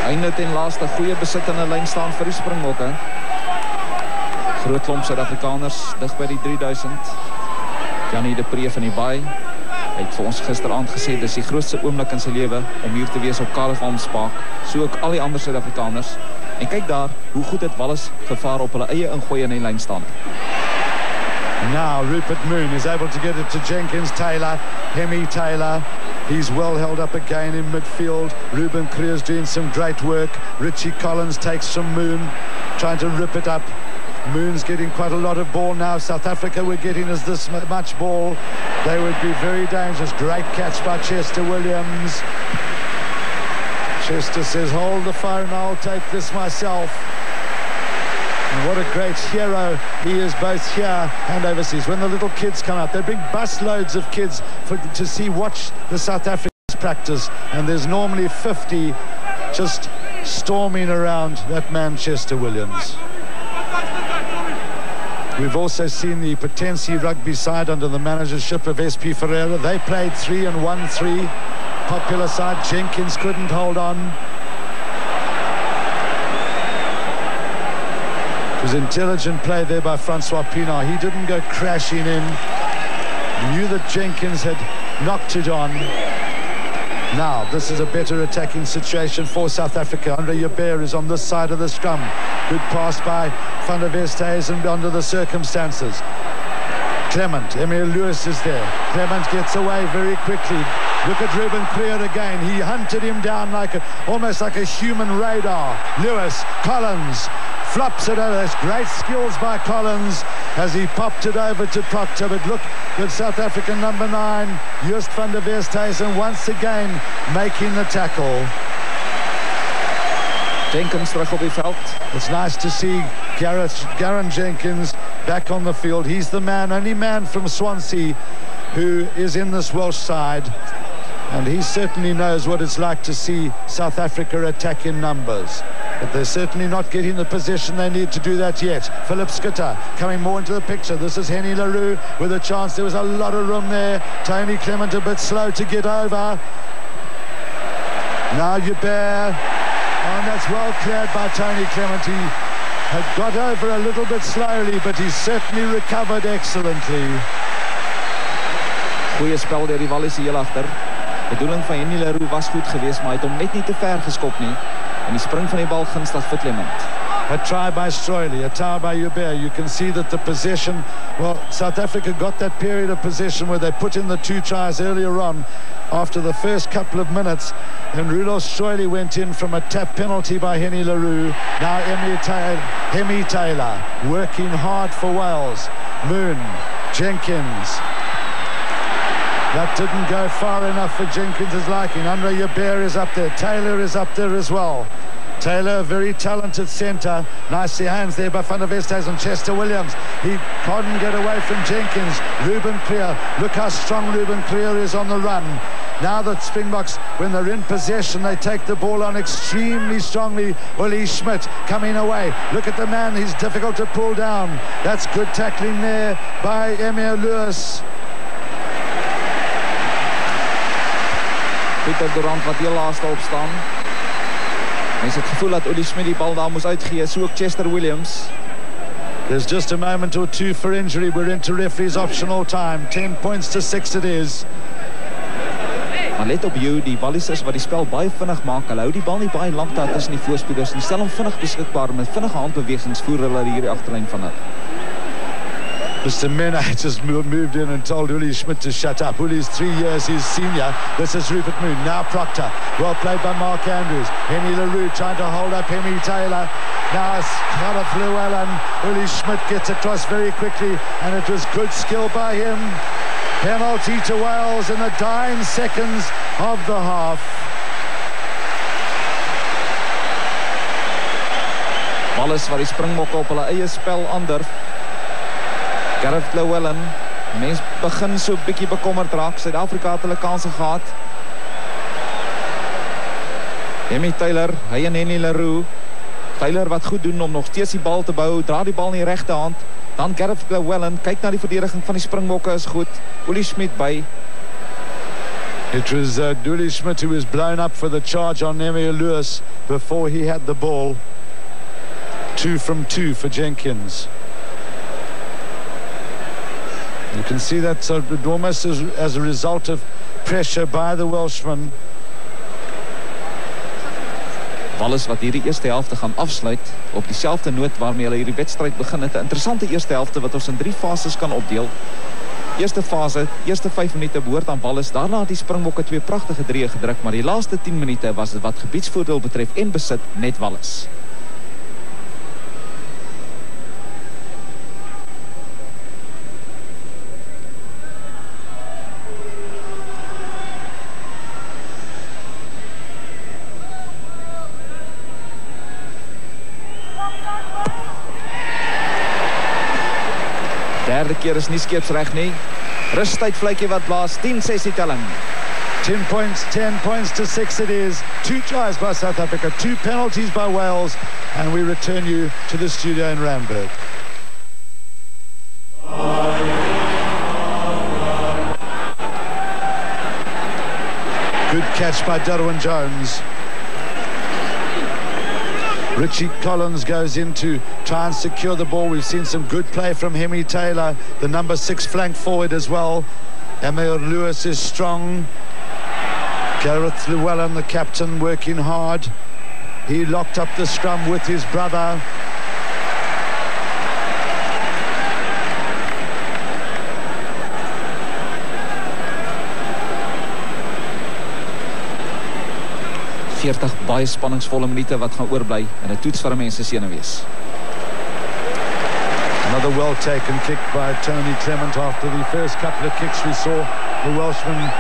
Einde ten laaste goeie besit in 'n lyn staan vir die Springbokke. Groot klomp Suid-Afrikaners dig by die 3000. Janie de Pre van die Baai het vir ons gisteraand gesê dis die grootste oomblik in sy lewe om hier te wees op Carnavalspark, so ook al die ander Suid-Afrikaners. En kyk daar hoe goed het Wallis gevaar op hulle eie ingooi in die lyn staan. Now Rupert Moon is able to get it to Jenkins. Taylor, Hemi Taylor. He's well held up again in midfield. Ruben Creer's doing some great work. Richie Collins takes from Moon, trying to rip it up. Moon's getting quite a lot of ball now. South Africa were getting us this much ball. They would be very dangerous. Great catch by Chester Williams. Chester says, hold the phone, I'll take this myself. And what a great hero he is, both here and overseas. When the little kids come out, they bring busloads of kids to watch the South Africans practice, and there's normally 50 just storming around that man Chester Williams. We've also seen the Potensi rugby side under the managership of SP Ferreira. They played 3 and 1-3. Popular side, Jenkins couldn't hold on. It was intelligent play there by Francois Pienaar. He didn't go crashing in. Knew that Jenkins had knocked it on. Now, this is a better attacking situation for South Africa. Andre Jabeur is on this side of the scrum. Good pass by Van der Westhuizen under the circumstances. Clement, Emil Lewis is there. Clement gets away very quickly. Look at Ruben Creer again. He hunted him down almost like a human radar. Lewis, Collins, flops it over. That's great skills by Collins as he popped it over to Proctor. But look at South African number 9, Joost van der Westhuizen, once again making the tackle. Jenkins terug op die veld. It's nice to see Garen Jenkins back on the field. He's the man, only man from Swansea who is in this Welsh side. And he certainly knows what it's like to see South Africa attack in numbers. But they're certainly not getting the position they need to do that yet. Philip Schutte coming more into the picture. This is Henny LaRue with a chance. There was a lot of room there. Tony Clement a bit slow to get over. Now Joubert. And that's well cleared by Tony Clement. He had got over a little bit slowly, but he's certainly recovered excellently. Goeie spel deur die Wallies heel agter. Die bedoeling van Henny LaRue was goed geweest, maar hy het hom net nie te ver geskop nie. En die spring van die bal gunstig vir Clement. A try by Stroili, a try by Joubert. You can see that the possession, well, South Africa got that period of possession where they put in the 2 tries earlier on after the first couple of minutes, and Rudolf Stroili went in from a tap penalty by Henny LaRue. Now Hemi Taylor working hard for Wales. Moon, Jenkins. That didn't go far enough for Jenkins' liking. Andre Joubert is up there. Taylor is up there as well. Taylor, a very talented centre. Nicely hands there by Van der Westhuizen. Chester Williams. He couldn't get away from Jenkins. Ruben Clear. Look how strong Ruben Clear is on the run. Now the Springboks, when they're in possession, they take the ball on extremely strongly. Uli Schmidt coming away. Look at the man. He's difficult to pull down. That's good tackling there by Emil Lewis. Pieter Durant wat heel laaste opstaan. Mens het gevoel dat Uli Schmidt die bal daar moes uitgee, so ook Chester Williams. There's just a moment or two for injury. We're into referee's optional time. 10 points to 6 it is. Maar let op jou, die Wallisers wat die spel baie vinnig maak. Hulle hou die bal nie baie lank daar tussen die voorspelers en stel hom vinnig beskikbaar met vinnige handbewegings voer hulle hier die agterlyn van hulle. Mr. Mena just moved in and told Uli Schmidt to shut up. Uli's 3 years his senior. This is Rupert Moon. Now Proctor. Well played by Mark Andrews. Henny LaRue trying to hold up Hemi Taylor. Now it's Cardiff Llewellyn. Uli Schmidt gets across very quickly, and it was good skill by him. Penalty to Wales in the dying seconds of the half. Wallis wat die Springbokke op hulle eie spel aandurf. Gareth Llewellyn, mens begin so 'n bietjie bekommerd raak. Suid-Afrika het hulle kanse gehad. Hemi Taylor, hy en Henny LaRue. Taylor wat goed doen om nog steeds die bal te bou, dra die bal in die regte hand. Dan Gareth Llewellyn, kyk na die verdediging van die Springbokke is goed. Uli Schmidt by. It was Uli Schmidt who was blown up for the charge on Emil Lewis before he had the ball. 2 from 2 for Jenkins. You can see that almost as a result of pressure by the Welshman. Wallis wat hierdie eerste helfte gaan afsluit op dieselfde noot waarmee hulle hierdie wedstryd begin het. 'n Interessante eerste helfte wat ons in 3 fases kan opdeel. Eerste fase, eerste 5 minute behoort aan Wallis. Daarna het die Springbokke 2 pragtige drieë gedruk, maar die laaste 10 minute was dit wat gebiedsvoordeel betref en besit net Wallis. Derde keer is nie skeepsreg nie. Rustyd vletjie wat blaas, 10-6 die telling. 10 points to 6 it is. 2 tries by South Africa, 2 penalties by Wales, and we return you to the studio in Randburg. Good catch by Derwin Jones. Richie Collins goes in to try and secure the ball. We've seen some good play from Hemi Taylor, the number 6 flank forward as well. Emil Lewis is strong. Gareth Llewellyn, the captain, working hard. He locked up the scrum with his brother. Baie spanningsvolle minute wat gaan oorbly en 'n toets vir mense senuwees. Another well-taken kick by Tony Clement after the first couple of kicks we saw. The Welshman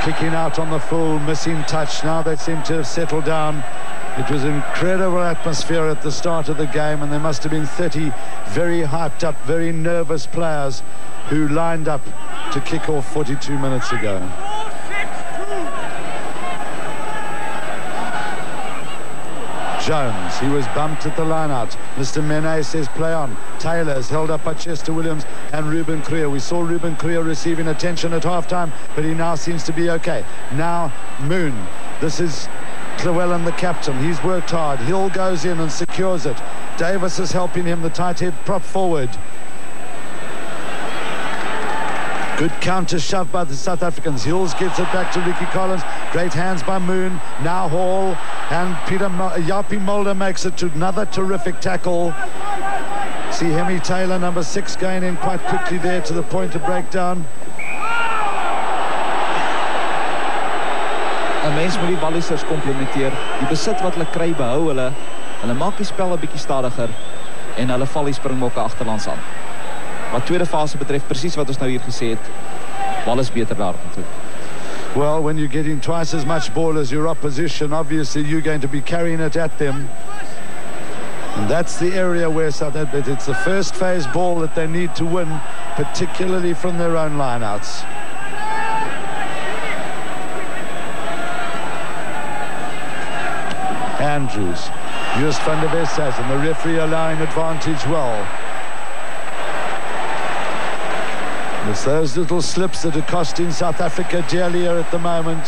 kicking out on the full, missing touch. Now they seem to have settled down. It was incredible atmosphere at the start of the game, and there must have been 30 very hyped up, very nervous players who lined up to kick off 42 minutes ago. Jones, he was bumped at the line-out. Mr. Mene says play on. Taylor is held up by Chester Williams and Ruben Kruger. We saw Ruben Kruger receiving attention at half-time, but he now seems to be okay. Now Moon. This is Llewellyn, the captain. He's worked hard. Hill goes in and secures it. Davis is helping him, the tight head prop forward. Good counter shove by the South Africans. Hills gets it back to Ricky Collins. Great hands by Moon. Now Hall. And Yapi Mulder makes it to another terrific tackle. See Hemi Taylor, number 6, going in quite quickly there to the point of breakdown. 'n Mens moet die Wallisers komplimenteer. Die besit wat hulle kry behou hulle. Hulle maak die spel 'n bietjie stadiger en hulle val die Springbokke agterlands aan. Wat tweede fase betref, presies wat ons nou hier gesê het, Wallis beter daar toe. Well, when you're getting twice as much ball as your opposition, obviously you're going to be carrying it at them. And that's the area where South Africa, it's the first phase ball that they need to win, particularly from their own lineouts. Andrews, Just van der Westhuizen, and the referee allowing advantage well. It's those little slips that are costing South Africa dearly here at the moment.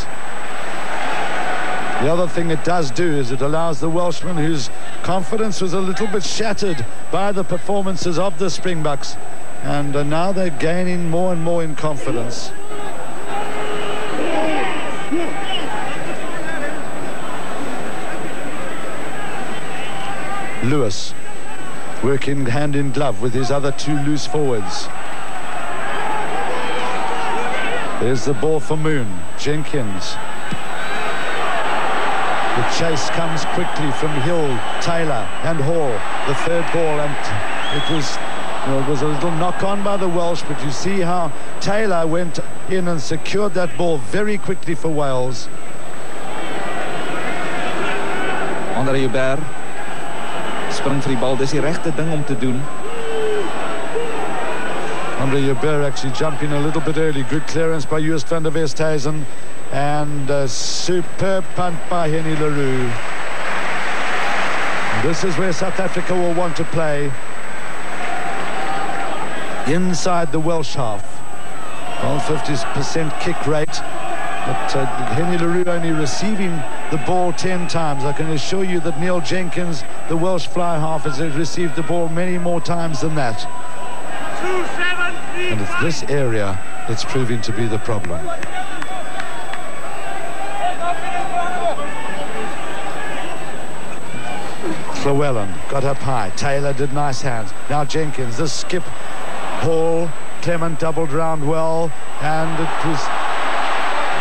The other thing it does do is it allows the Welshman, whose confidence was a little bit shattered by the performances of the Springboks, and now they're gaining more and more in confidence. Lewis working hand in glove with his other two loose forwards. There's the ball for Moon. Jenkins. The chase comes quickly from Hill, Taylor and Hall. The third ball, and it was a little knock on by the Welsh, but you see how Taylor went in and secured that ball very quickly for Wales. Andre Joubert spring vir die bal. Dis die regte ding om te doen. Andre Joubert actually jumping a little bit early. Good clearance by Joost van der Westhuizen. And a superb punt by Henny LaRue. This is where South Africa will want to play. Inside the Welsh half. Well, 50% kick rate. But Henny LaRue only receiving the ball 10 times. I can assure you that Neil Jenkins, the Welsh fly half, has received the ball many more times than that. And it's this area that's proving to be the problem. Llewellyn got up high. Taylor did nice hands. Now Jenkins, the skip. Hall, Clement doubled round well, and it was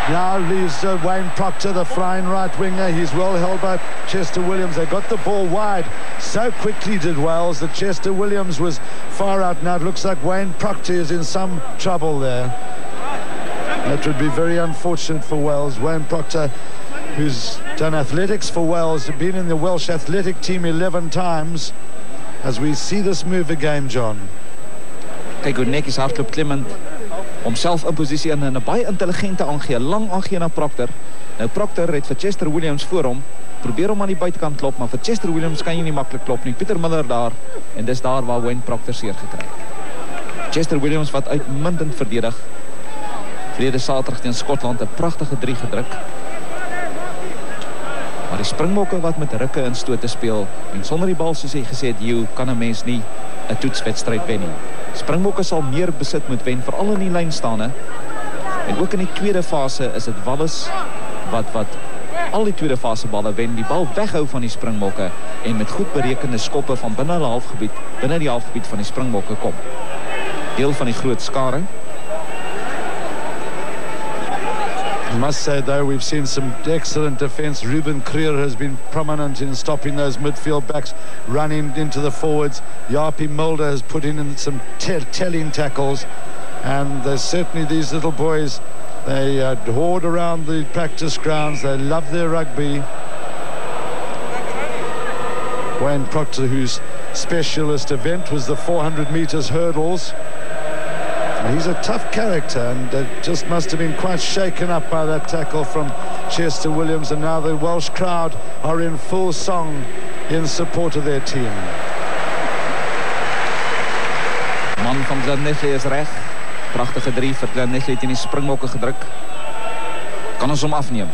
now leaves Wayne Proctor, the flying right winger. He's well held by Chester Williams. They got the ball wide so quickly, did Wales, that Chester Williams was far out. Now it looks like Wayne Proctor is in some trouble there. That would be very unfortunate for Wales. Wayne Proctor, who's done athletics for Wales, been in the Welsh athletic team 11 times. As we see this move again, John. Kyk hoe netjies hardloop Clement. Homself in posisie in 'n baie intelligente aangee, lang aangee na Proctor. Nou Proctor het vir Chester Williams voor hom, probeer hom aan die buitekant klop, maar vir Chester Williams kan jy nie maklik klop nie. Pieter Miller daar, en dis daar waar Wayne Proctor seer gekry het. Chester Williams wat uitmuntend verdedig. Verlede Saterdag teen Skotland 'n pragtige 3 gedruk. Maar die Springbokke wat met rukke en stote speel, en sonder die bal, soos hy gesê het, kan 'n mens nie 'n toetswedstryd wen nie. Springbokke sal meer besit moet wen, veral in die lynstaande. En ook in die tweede fase is dit Wallis wat al die tweede fase balle wen, die bal weghou van die Springbokke en met goed berekende skoppe van binne die halfgebied van die Springbokke kom. Deel van die groot skare. I must say, though, we've seen some excellent defence. Ruben Creer has been prominent in stopping those midfield backs running into the forwards. Jaapie Mulder has put in some telling tackles. And there's certainly these little boys, they hoard around the practice grounds. They love their rugby. Wayne Proctor, whose specialist event was the 400 metres hurdles. He's a tough character, and just must have been quite shaken up by that tackle from Chester Williams. And now the Welsh crowd are in full song in support of their team. Man van Glenegley is reg. Pragtige 3 vir Glenegley teen die Springbokke gedruk. Kan ons hom afneem?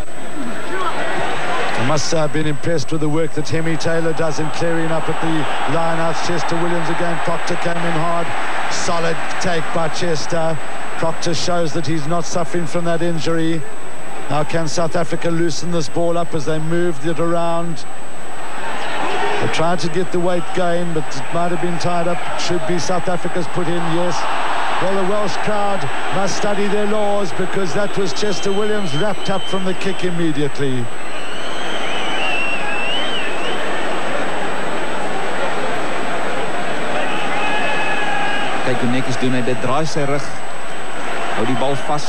I must say I've been impressed with the work that Hemi Taylor does in clearing up at the line-outs. Chester Williams again. Proctor came in hard. Solid take by Chester. Proctor shows that he's not suffering from that injury. Now can South Africa loosen this ball up as they moved it around? They tried to get the weight going, but it might have been tied up. Should be South Africa's put in, yes. Well, the Welsh crowd must study their laws, because that was Chester Williams wrapped up from the kick immediately. Kyk hoe netjies doen hy dit, draai sy rug, hou die bal vas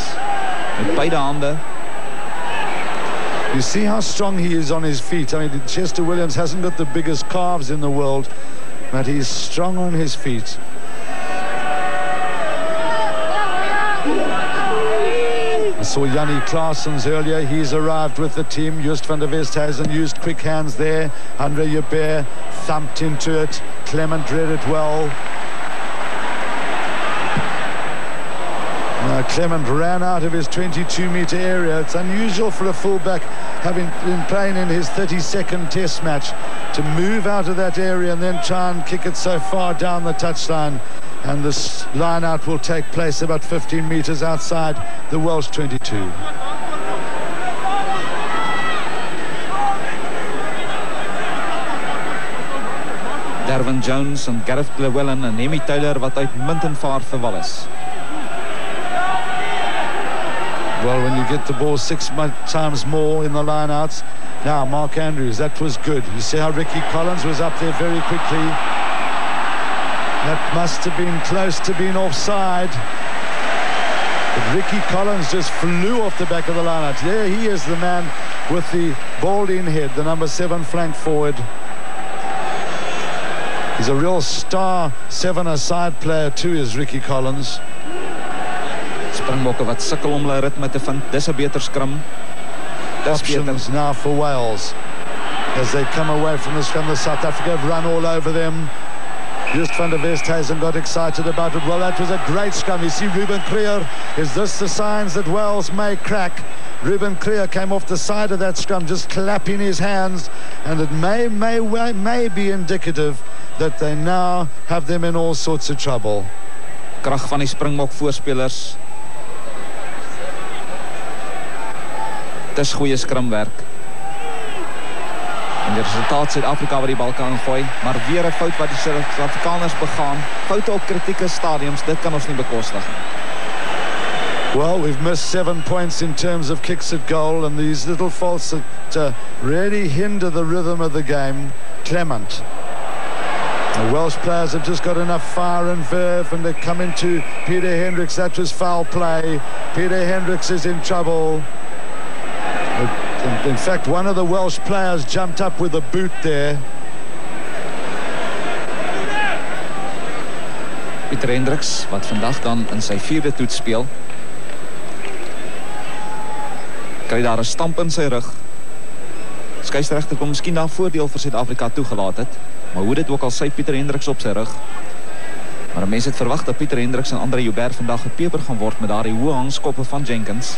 met beide hande. You see how strong he is on his feet. I mean, Chester Williams hasn't got the biggest calves in the world, but he's strong on his feet. I saw Jannie Claessens earlier. He's arrived with the team. Just van der Westhuizen used quick hands there. Andre Joubert thumped into it. Clement read it well. Clement ran out of his 22-metre area. It's unusual for a fullback, having been playing in his 32nd test match, to move out of that area and then try and kick it so far down the touchline. And this line-out will take place about 15 metres outside the Welsh 22. Derwin Jones en Gareth Llewellyn en Hemi Taylor wat uitmuntend vaar vir Wallis. Well, when you get the ball 6 times more in the line-outs. Now, Mark Andrews, that was good. You see how Ricky Collins was up there very quickly. That must have been close to being offside. But Ricky Collins just flew off the back of the line-out. There he is, the man with the balding head, the number 7 flank forward. He's a real star 7-a-side player too, is Ricky Collins. Springbokke wat sukkel om hulle ritme te vind. Dis 'n beter skrum. Dis options now for Wales as they come away from the scrum. The South Africa have run all over them. Just van der Westhuizen got excited about it. Well, that was a great scrum. You see Ruben Creer. Is this the signs that Wales may crack? Ruben Creer came off the side of that scrum, just clapping his hands, and it may be indicative that they now have them in all sorts of trouble. Krag van die Springbok voorspelers. Dis goeie skrumwerk. En die resultaat Suid-Afrika wat die bal kan gooi, maar weer 'n fout wat die Suid-Afrikaners begaan. Foute op kritieke stadiums, dit kan ons nie bekostig. Well, we've missed 7 points in terms of kicks at goal, and these little faults that really hinder the rhythm of the game. Clement. The Welsh players have just got enough fire and verve, and they come into Peter Hendricks. That was foul play. Peter Hendricks is in trouble. In fact, one of the Welsh players jumped up with a boot there. Peter Hendricks, wat vandag dan in sy 4de toets speel, kry daar 'n stamp in sy rug. Skeieregter kon miskien daar voordeel vir Suid-Afrika toegelaat het, maar hoe dit ook al sy Peter Hendricks op sy rug. Maar mense het verwag dat Peter Hendricks en Andre Joubert vandag gepeper gaan word met daardie hoë hangskoppe van Jenkins.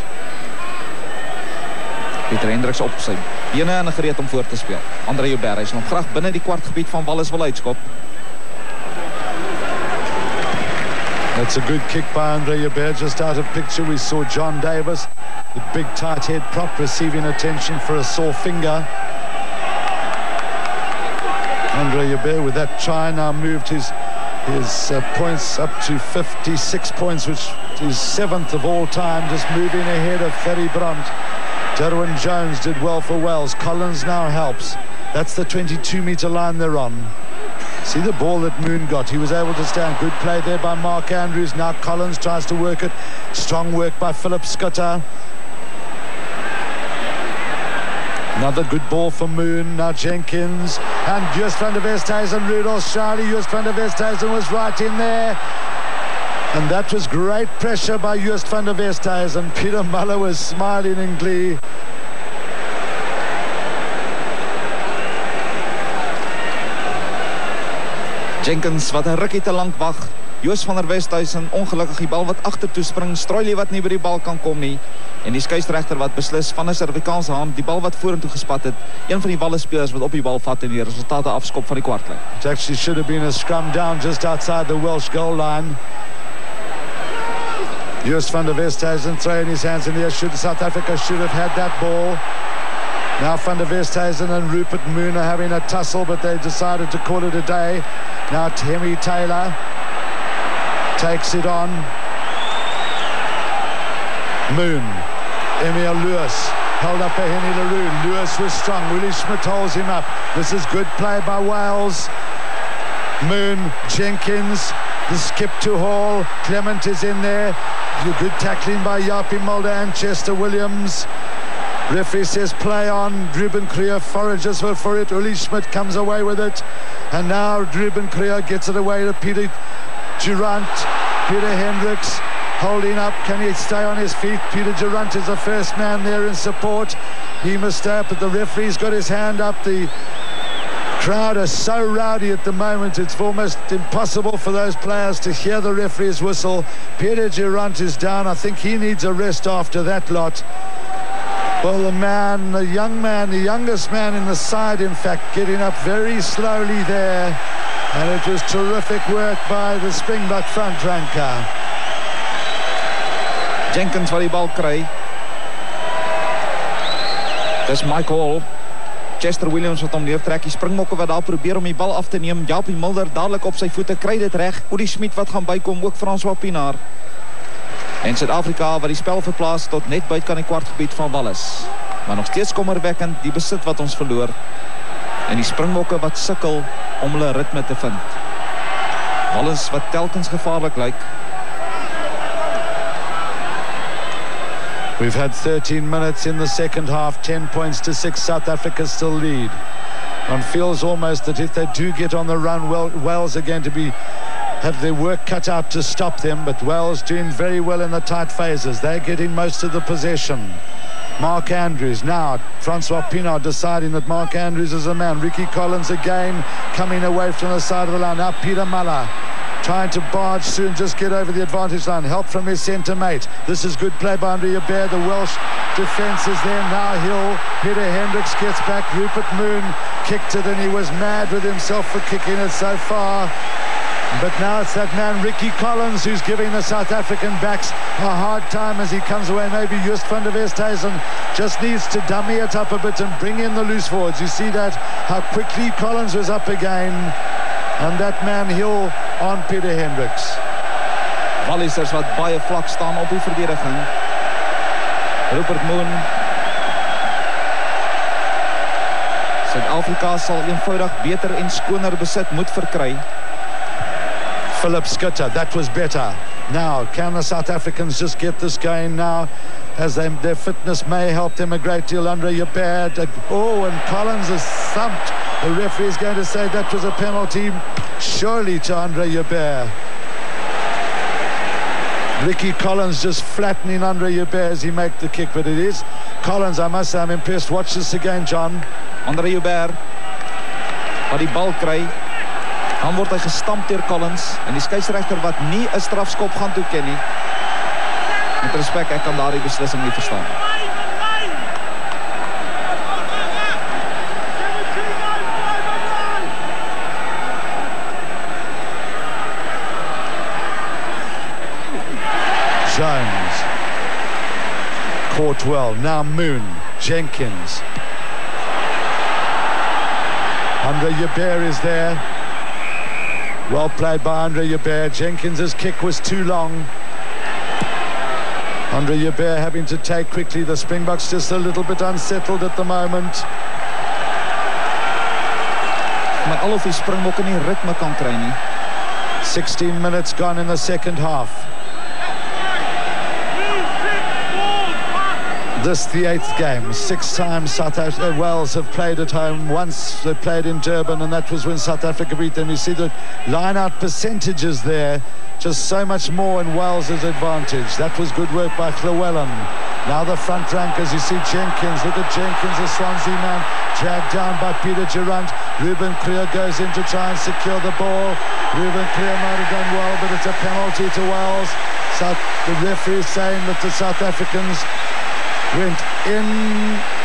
Peter Hendricks op sy bene en gereed om voor te speel. Andre Joubert, hy is nog graag binne die kwartgebied van Wallis wil uitskop. That's a good kick by Andre Joubert, just out of picture. We saw John Davis, the big tight head prop, receiving attention for a sore finger. Andre Joubert with that try now moved his His points up to 56 points, which is 7th of all time, just moving ahead of Ferry Brandt. Derwin Jones did well for Wales. Collins now helps. That's the 22-meter line they're on. See the ball that Moon got. He was able to stand. Good play there by Mark Andrews. Now Collins tries to work it. Strong work by Philip Scudder. Another good ball for Moon. Now Jenkins and Joost van der Westhuizen, Rudolph Schally. Joost van der Westhuizen was right in there. And that was great pressure by Joost van der Westhuizen. Peter Muller was smiling in glee. Jenkins wat 'n rukkie te lank wag. Joost van der Westhuizen ongelukkig die bal wat agtertoe spring. Stroili wat nie by die bal kan kom nie. En die skeieregter wat beslis van 'n Suid-Afrikaanse hand die bal wat vorentoe gespat het. Een van die Wallis spelers wat op die bal vat en die resultate afskop van die kwartlyn. It actually should have been a scrum down just outside the Welsh goal line. Joost van der Westhuizen throwing his hands in the air. South Africa should have had that ball. Now Van der Westhuizen and Rupert Moon are having a tussle, but they decided to call it a day. Now Hemi Taylor takes it on. Moon. Emil Lewis held up by Henny LaRue. Lewis was strong. Willie Schmidt holds him up. This is good play by Wales. Moon, Jenkins, the skip to Hall. Clement is in there. Good tackling by Japie Mulder and Chester Williams. Referee says play on. Ruben Kruger forages for it. Uli Schmidt comes away with it. And now Ruben Kruger gets it away to Peter Durant. Peter Hendricks holding up. Can he stay on his feet? Peter Durant is the first man there in support. He must stay up, but the referee's got his hand up. The crowd are so rowdy at the moment, it's almost impossible for those players to hear the referee's whistle. Peter Durant is down. I think he needs a rest after that lot. Well, the young man, the youngest man in the side, in fact, getting up very slowly there. And it was terrific work by the Springbok front ranker. Jenkins wat die bal kry. Dis Mike Hall. Chester Williams wat hom neertrek. Die Springbokke wat daar probeer om die bal af te neem. Japie Mulder dadelik op sy voete, kry dit reg. Udi Schmidt wat gaan bykom, ook François Pinaar. En Suid-Afrika wat die spel verplaas tot net buite kan die kwartgebied van Wallis. Maar nog steeds kommerwekkend die besit wat ons verloor. En die Springbokke wat sukkel om hulle ritme te vind. Wallis wat telkens gevaarlik lyk. We've had 13 minutes in the second half, 10 points to 6. South Africa still lead. One feels almost that if they do get on the run, Wales are going to have their work cut out to stop them, but Wales doing very well in the tight phases. They're getting most of the possession. Mark Andrews now, Francois Pinaar deciding that Mark Andrews is a man. Ricky Collins again coming away from the side of the line. Now Peter Muller trying to barge through and just get over the advantage line. Help from his centre mate. This is good play by Andre Yabert. The Welsh defence is there. Now Hill. Peter Hendricks gets back. Rupert Moon kicked it and he was mad with himself for kicking it so far. But now it's that man Ricky Collins who's giving the South African backs a hard time as he comes away. Maybe Joost van der Westhuizen just needs to dummy it up a bit and bring in the loose forwards. You see that, how quickly Collins was up again. And that man Hill on Peter Hendricks. Wallisers wat baie vlak staan op die verdediging. Rupert Moon. Suid-Afrika sal eenvoudig beter en skoner besit moet verkry. Philip Scudder, that was better. Now, can the South Africans just get this going now? As their fitness may help them a great deal. Andre Yabert, and Collins is thumped. The referee is going to say that was a penalty, surely, to Andre Yabert. Ricky Collins just flattening Andre Yabert as he makes the kick, but it is Collins, I must say, I'm impressed. Watch this again, John. Andre Yabert, wat die bal kry. Dan word hy gestamp deur Collins en die skeieregter wat nie 'n strafskop gaan toeken nie. Met respek, ek kan daardie beslissing nie verstaan. Jones caught well. Now Moon, Jenkins. Andre Yabert is there. Well played by Andre Joubert. Jenkins' kick was too long. Andre Joubert having to take quickly. The Springboks just a little bit unsettled at the moment. Maar al of die Springbokke nie ritme kan kry nie. 16 minutes gone in the second half. This the 8th game. 6 times Wales have played at home. Once they played in Durban, and that was when South Africa beat them. You see the line-out percentages there. Just so much more in Wales' advantage. That was good work by Llewellyn. Now the front rankers, you see Jenkins. Look at Jenkins, the Swansea man, dragged down by Peter Durant. Ruben Creer goes in to try and secure the ball. Ruben Creer might have done well, but it's a penalty to Wales. The referee is saying that the South Africans went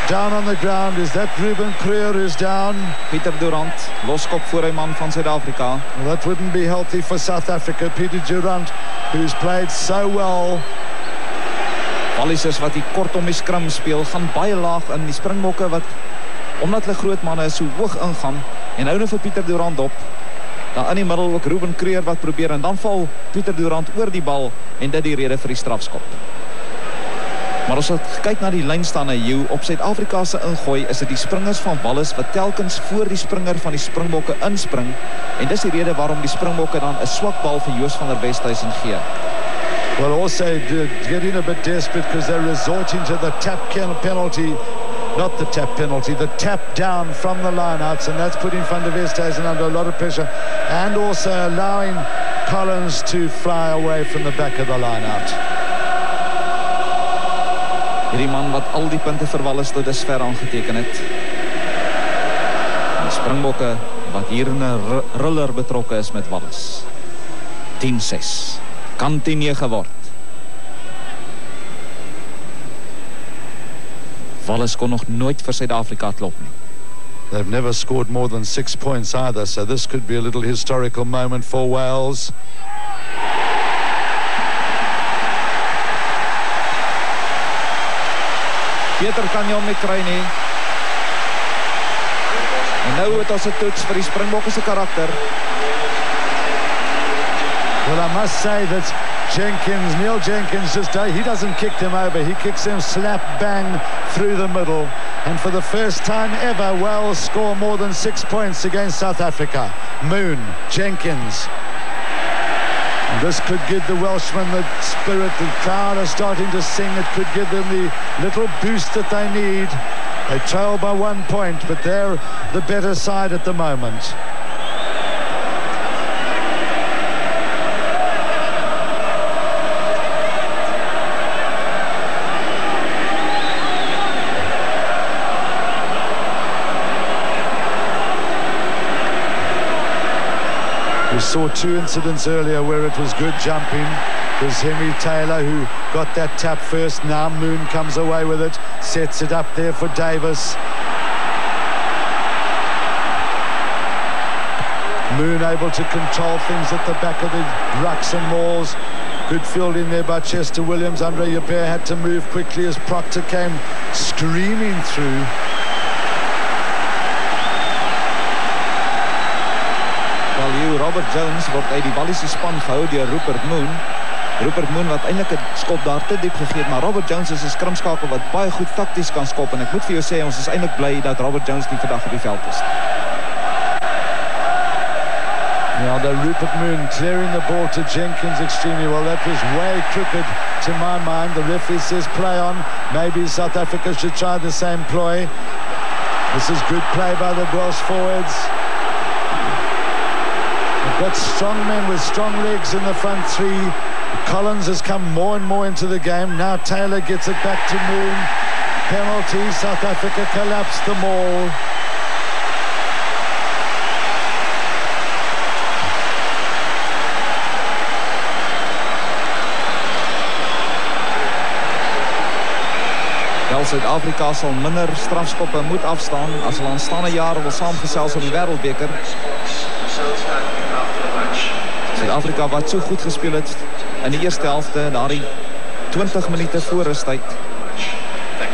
down on the ground. Is that Ruben Creer who's down? Peter Durant, loskop voor hy man van Suid-Afrika. Well, that wouldn't be healthy for South Africa. Peter Durant, who's played so well. Wallisers wat die kort om die skrim speel, gaan baie laag in. Die Springbokke wat, omdat hulle groot manne is, so hoog ingaan, en hou nou vir Peter Durant op. Dan in die middel ook Ruben Creer wat probeer, en dan val Peter Durant oor die bal, en dit die rede vir die strafskop. Maar as ons kyk na die lynstande, op Suid-Afrika se ingooi, is dit die springers van Wallis wat telkens voor die springer van die Springbokke inspring, en dis die rede waarom die Springbokke dan 'n swak bal vir Joos van der Westhuizen gee. Well, also getting a bit desperate because they're resorting to the tap penalty, not the tap penalty, the tap down from the lineouts, and that's putting Van der Westhuizen under a lot of pressure, and also allowing Collins to fly away from the back of the lineout. Hierdie man wat al die punte vir Wallis tot dusver aangeteken het. Die Springbokke wat hier in 'n ruller betrokke is met Wallis. 10-6. Kan 10-9 word. Wallis kon nog nooit vir Suid-Afrika klop nie. They've never scored more than 6 points either, so this could be a little historical moment for Wales. Peter kan jy hom nie kry nie. En nou het ons 'n toets vir die Springbokke se karakter. Well, I must say that Neil Jenkins, he doesn't kick them over. He kicks them slap bang through the middle. And for the first time ever, Wales score more than 6 points against South Africa. Moon, Jenkins. And this could give the Welshmen the spirit. The crowd are starting to sing. It could give them the little boost that they need. They trail by 1 point, but they're the better side at the moment. We saw 2 incidents earlier where it was good jumping. It was Henry Taylor who got that tap first. Now Moon comes away with it, sets it up there for Davis. Moon able to control things at the back of the rucks and mauls. Good field in there by Chester Williams. Andre Joubert had to move quickly as Proctor came screaming through. Robert Jones word uit die Walliese span gehou deur Rupert Moon. Rupert Moon wat eintlik 'n skop daar te diep gegee het, maar Robert Jones is 'n skrimskakel wat baie goed takties kan skop, en ek moet vir jou sê ons is eintlik bly dat Robert Jones nie vandag op die veld is. Now the Rupert Moon clearing the ball to Jenkins extremely well. That was way crooked to my mind. The referee says play on. Maybe South Africa should try the same ploy. This is good play by the Welsh forwards. Got strong men with strong legs in the front three. Collins has come more and more into the game. Now Taylor gets it back to Moon. Penalty. South Africa collapsed them all. Wel, Suid-Afrika sal minder strafskoppe moet afstaan as hulle aanstaande jare wil saamgesels om die Wêreldbeker. Suid-Afrika wat so goed gespeel het in die eerste helfte, daardie 20 minute voor rustyd.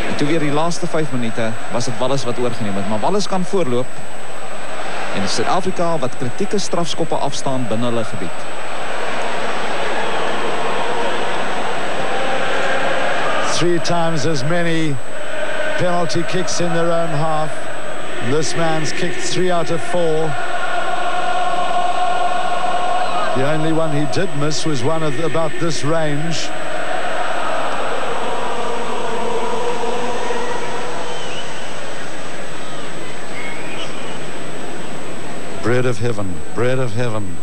En toe weer die laaste 5 minute was dit Wallis wat oorgeneem het, maar Wallis kan voorloop. En die Suid-Afrika wat kritieke strafskoppe afstaan binne hulle gebied. Three times as many penalty kicks in their own half. This man's kicked 3 out of 4. The only one he did miss was one of about this range. Bread of heaven, bread of heaven.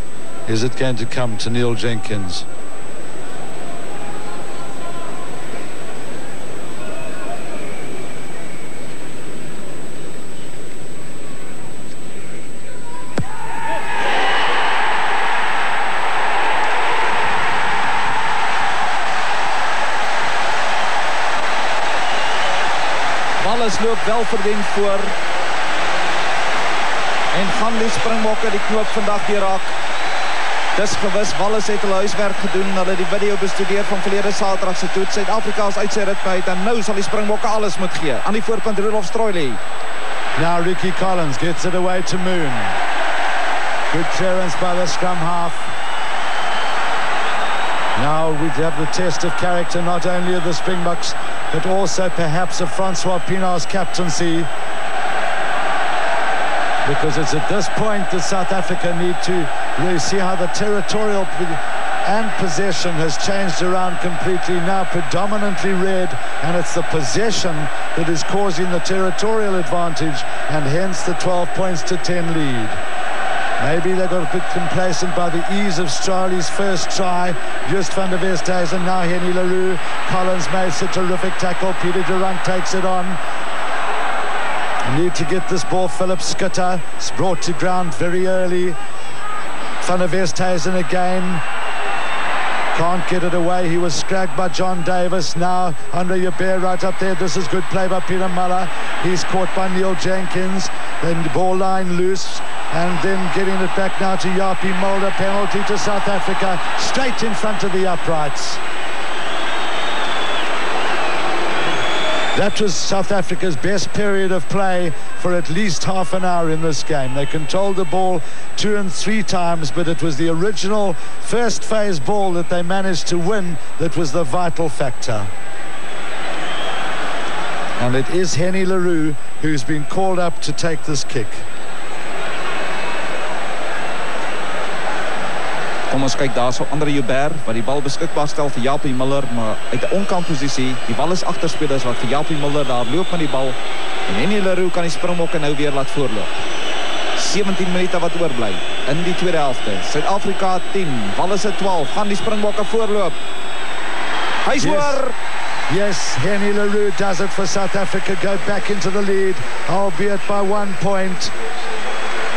Is it going to come to Neil Jenkins? Wallace loop wel verdiend voor. En gaan die Springbokke die knoop vandag deurraak. Dis gewis, Wallace het hulle huiswerk gedoen, hulle die video bestudeer van verlede Saterdag se toets. Suid-Afrika is uit sy ritme uit en nou sal die Springbokke alles moet gee. Aan die voorkant Rudolf Stroili. Now Ricky Collins gets it away to Moon. Good clearance by the scrum half. Now we have the test of character not only of the Springboks but also perhaps of Francois Pienaar's captaincy. Because it's at this point that South Africa need to really see how the territorial and possession has changed around completely, now predominantly red, and it's the possession that is causing the territorial advantage and hence the 12 points to 10 lead. Maybe they got a bit complacent by the ease of Strali's first try. Just van der Westhuizen, now Henny LaRue. Collins makes a terrific tackle. Peter Durant takes it on. Need to get this ball. Philip Schutter. It's brought to ground very early. Van der Westhuizen again. Can't get it away. He was scragged by John Davis. Now Andre Joubert right up there. This is good play by Peter Muller. He's caught by Neil Jenkins. Then the ball line loose. And then getting it back now to Yapi Mulder. Penalty to South Africa. Straight in front of the uprights. That was South Africa's best period of play for at least half an hour in this game. They controlled the ball 2 and 3 times, but it was the original first phase ball that they managed to win that was the vital factor. And it is Henny LaRue who's been called up to take this kick. Kom ons kyk daar so Andre Joubert wat die bal beskikbaar stel vir Japie Miller, maar uit 'n onkant posisie. Die bal is agterspelers wat vir Japie Miller daar loop met die bal. En Henny LaRue kan die Springbokke nou weer laat voorloop. 17 minute wat oorbly in die tweede helfte. Suid-Afrika 10, Wallace 12. Gaan die Springbokke voorloop. Hy's hoor. Yes, Henny LaRue does it for South Africa. Go back into the lead, albeit by 1 point.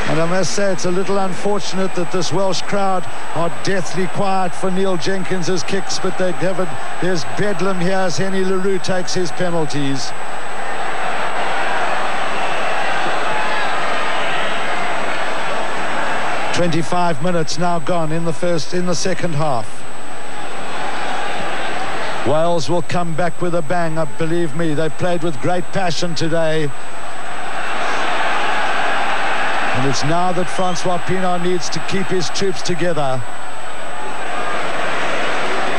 And I must say it's a little unfortunate that this Welsh crowd are deathly quiet for Neil Jenkins' kicks, but they have it. There's bedlam here as Henny LaRue takes his penalties. "25 minutes now gone in the second half. Wales will come back with a bang, believe me. They played with great passion today. And it's now that Francois Pienaar needs to keep his troops together.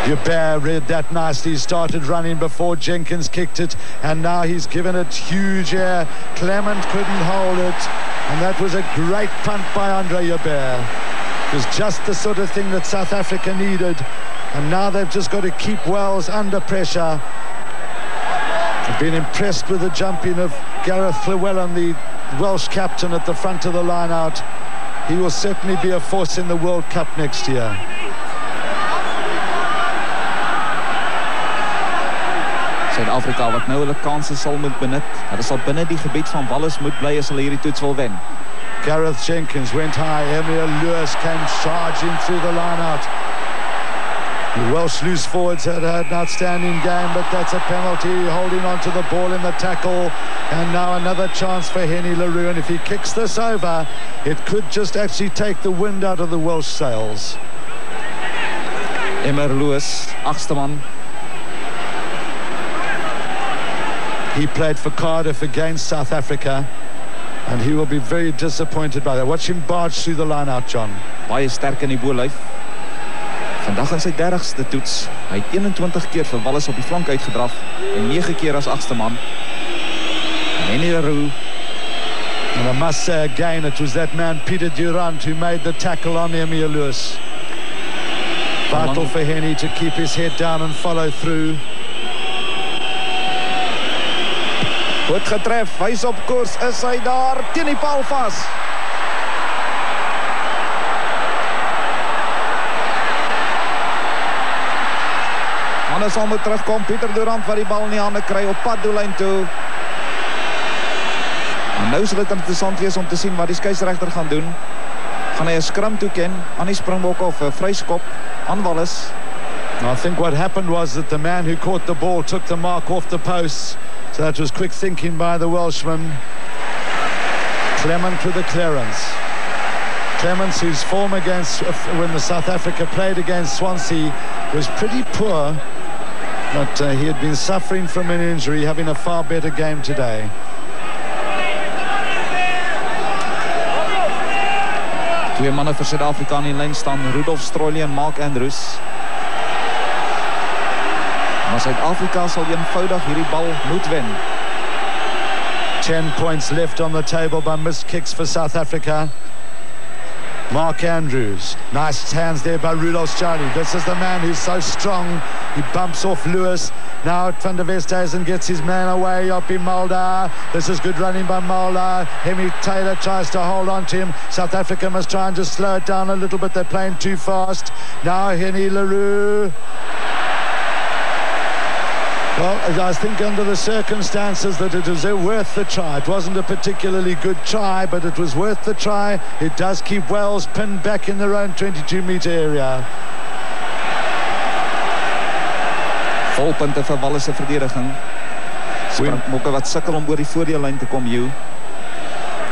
Joubert read that nicely. He started running before Jenkins kicked it, and now he's given it huge air. Clement couldn't hold it, and that was a great punt by Andre Joubert. It was just the sort of thing that South Africa needed, and now they've just got to keep Wales under pressure. I've been impressed with the jumping of Gareth Llewellyn, the Welsh captain, at the front of the line out. He will certainly be a force in the World Cup next year. Suid-Afrika wat nou hulle kansse sal moet benut. Hulle sal binne die gebied van Wallace moet bly as hulle hierdie toets wil wen. Gareth Jenkins went high. Emil Lewis came charging through the line out. The Welsh loose forwards had an outstanding game, but that's a penalty, holding on to the ball in the tackle. And now another chance for Henny LaRue, and if he kicks this over, it could just actually take the wind out of the Welsh sails. Emil Lewis, agste man. He played for Cardiff against South Africa And he will be very disappointed by that. Watch him barge through the line out, John. Baie sterk in die bolyf. Vandag in sy 30ste toets. Hy het 21 keer vir Wallis op die flank uitgedraf en 9 keer as 8ste man. Henny Leroux. And I must say again, it was that man, Peter Durant, who made the tackle on Emil Lewis. Vital for Henny to keep his head down and follow through. Goed getref, hy's op koers, is hy daar, teen die paal vas. Manne sal moet terugkom, Peter Durant wat die bal in die hande kry op pad doellyn toe. En nou sal dit interessant wees om te sien wat die skeieregter gaan doen. Gaan hy 'n skram toeken aan die Springbokke of 'n vryskop aan Wallis? I think what happened was that the man who caught the ball took the mark off the post. So that was quick thinking by the Welshman. Clement with the clearance. Clements, whose form against when the South Africa played against Swansea was pretty poor, but he had been suffering from an injury, having a far better game today. Twee manne vir Suid-Afrika in die lyn staan, Rudolf Strolie en Mark Andrews. Maar Suid-Afrika sal eenvoudig hierdie bal moet wen. 10 points left on the table by missed kicks for South Africa. Mark Andrews, nice hands there by Rudolf Strolie. This is the man who's so strong. He bumps off Lewis. Now Van der Westhuizen gets his man away. Joppie Mulder. This is good running by Mulder. Hemi Taylor tries to hold on to him. South Africa must try and just slow it down a little bit. They're playing too fast. Now Henny Leroux. Well, I think under the circumstances that it was worth the try. It wasn't a particularly good try, but it was worth the try. It does keep Wales pinned back in their own 22-meter area. Vol punte vir Wallis se verdediging. Springbokke wat sukkel om oor die voordeellyn te kom, Hugh.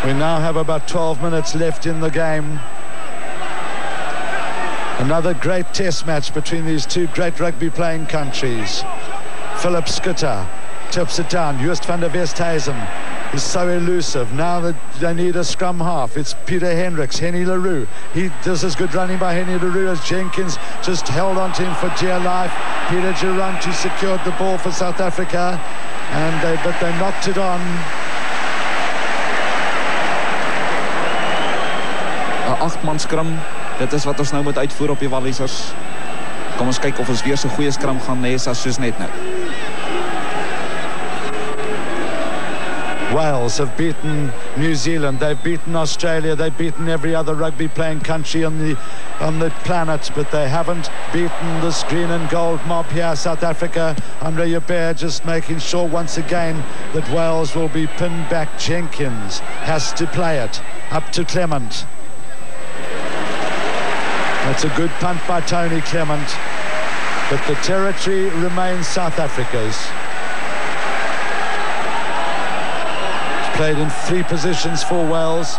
We now have about 12 minutes left in the game. Another great test match between these two great rugby playing countries. Philip Schutter tips it down. Joost van der Westhuizen is so elusive. Now that they need a scrum half, it's Peter Hendricks, Henny Leroux. This is good running by Henny Leroux as Jenkins just held on to him for dear life. Peter Durant who secured the ball for South Africa, but they knocked it on. 'n 8-man skram. Dit is wat ons nou moet uitvoer op die Wallisers. Kom ons kyk of ons weer so goeie skram gaan hê soos net nou. Wales have beaten New Zealand, they've beaten Australia, they've beaten every other rugby playing country on the planet, but they haven't beaten this green and gold mob here. South Africa, Andre Joubert just making sure once again that Wales will be pinned back. Jenkins has to play it up to Clement. That's a good punt by Tony Clement, but the territory remains South Africa's. He's played in 3 positions for Wales.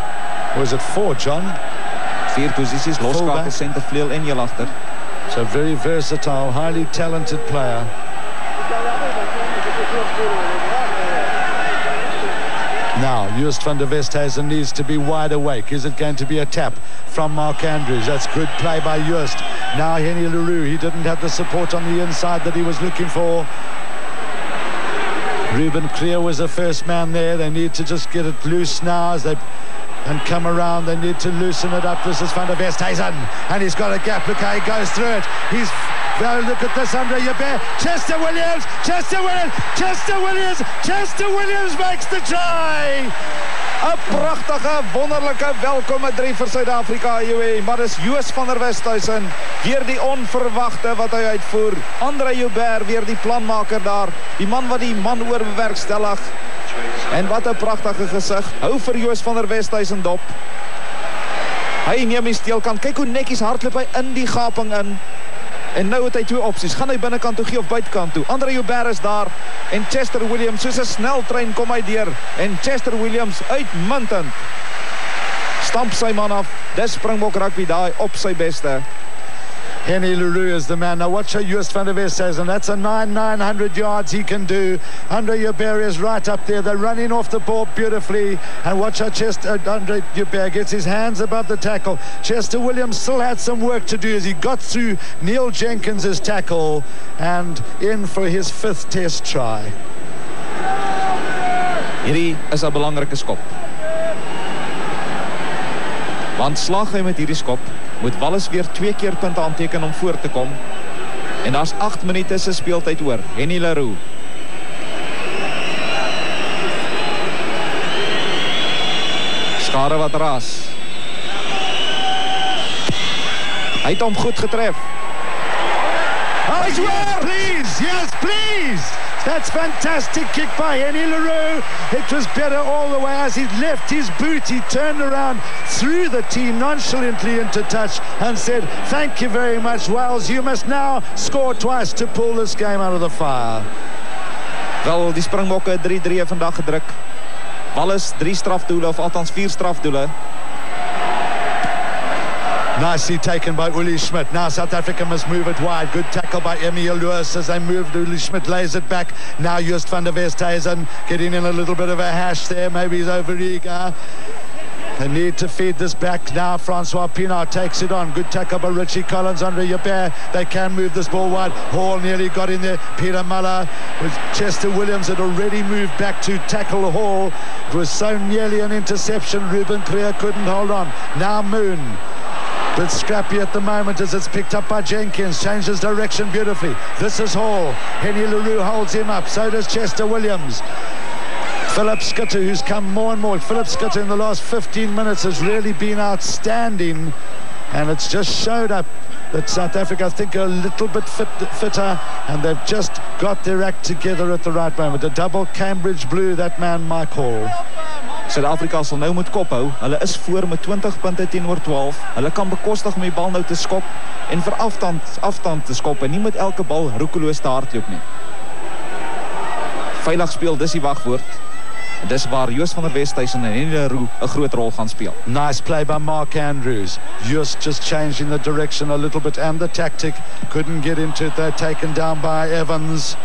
Or is it 4, John? 4 posisies, loskakel, centervleuel en heel agter. So very versatile, highly talented player. Now, Joost van der Westhuizen needs to be wide awake. Is it going to be a tap from Mark Andrews? That's good play by Joost. Now Henny Leroux, he didn't have the support on the inside that he was looking for. Ruben Creer was the first man there. They need to just get it loose now as they come around. They need to loosen it up. This is Van der Westhuizen, and he's got a gap. Look how he goes through it. Look at this, Andre Joubert. Chester Williams makes the try. 'n Pragtige, wonderlike welkome 3 vir Suid-Afrika, maar dis Joost van der Westhuizen weer die onverwagte wat hy uitvoer. Andre Joubert weer die planmaker daar, die man wat die man oor bewerkstellig. En wat 'n pragtige gesig. Hou vir Joost van der Westhuizen dop. Hy neem die steelkant. Kyk hoe netjies hardloop hy in die gaping in. En nou het hy 2 opsies. Gaan hy binnekant toe gee of buitekant toe? Andre Joubert is daar en Chester Williams, soos 'n sneltrein kom hy deur. En Chester Williams uitmuntend stamp sy man af. Dis Springbok rugby daai op sy beste. Henny Leroux is the man. Now watch how Joost van der West says, and that's a 900 yards he can do. Andre Joubert is right up there. They're running off the ball beautifully. And watch how Andre Joubert gets his hands above the tackle. Chester Williams still had some work to do as he got through Neil Jenkins' tackle and in for his 5th test try. Hierdie is 'n belangrike skop. Want slag hy met hierdie skop, moet Wallis weer 2 keer punte aanteken om voor te kom. En daar's 8 minute se speeltyd oor. Henny Leroux. Skare wat raas. Hy het hom goed getref. Oh, yes, please! Yes, please! That's fantastic kick by Henny Leroux. It was better all the way as he left his boot. He turned around, threw the team nonchalantly into touch and said, thank you very much, Wales. You must now score twice to pull this game out of the fire. Wel, die Springbokke 3-3 vandag gedruk. Wallis 3 strafdoele, of althans 4 strafdoele. Nicely taken by Uli Schmidt. Now South Africa must move it wide. Good tackle by Emil Lewis as they moved. Uli Schmidt lays it back. Now Joost van der Westhuizen getting in a little bit of a hash there. Maybe he's over eager. They need to feed this back now. Francois Pienaar takes it on. Good tackle by Richie Collins. Andre Joubert. They can move this ball wide. Hall nearly got in there. Peter Muller with Chester Williams had already moved back to tackle Hall. It was so nearly an interception. Ruben Creer couldn't hold on. Now Moon. Bit scrappy at the moment as it's picked up by Jenkins. Changes direction beautifully. This is Hall. Henny Leroux holds him up. So does Chester Williams. Philip Schutte, who's come more and more. Philip Schutte in the last 15 minutes has really been outstanding. And it's just showed up that South Africa, I think, are a little bit fitter. And they've just got their act together at the right moment. A double Cambridge blue, that man Mike Hall. Suid-Afrika sal nou moet kop hou. Hulle is voor met 20 punte teenoor 12. Hulle kan bekostig om die bal nou te skop en vir afstand te skop en nie met elke bal roekeloos te hardloop nie. Veilig speel, dis die wagwoord. En dis waar Joost van der Westhuizen en Henny Leroux 'n groot rol gaan speel. Nice play by Mark Andrews. Just changing the direction a little bit and the tactic. Couldn't get into it. They're taken down by Evans.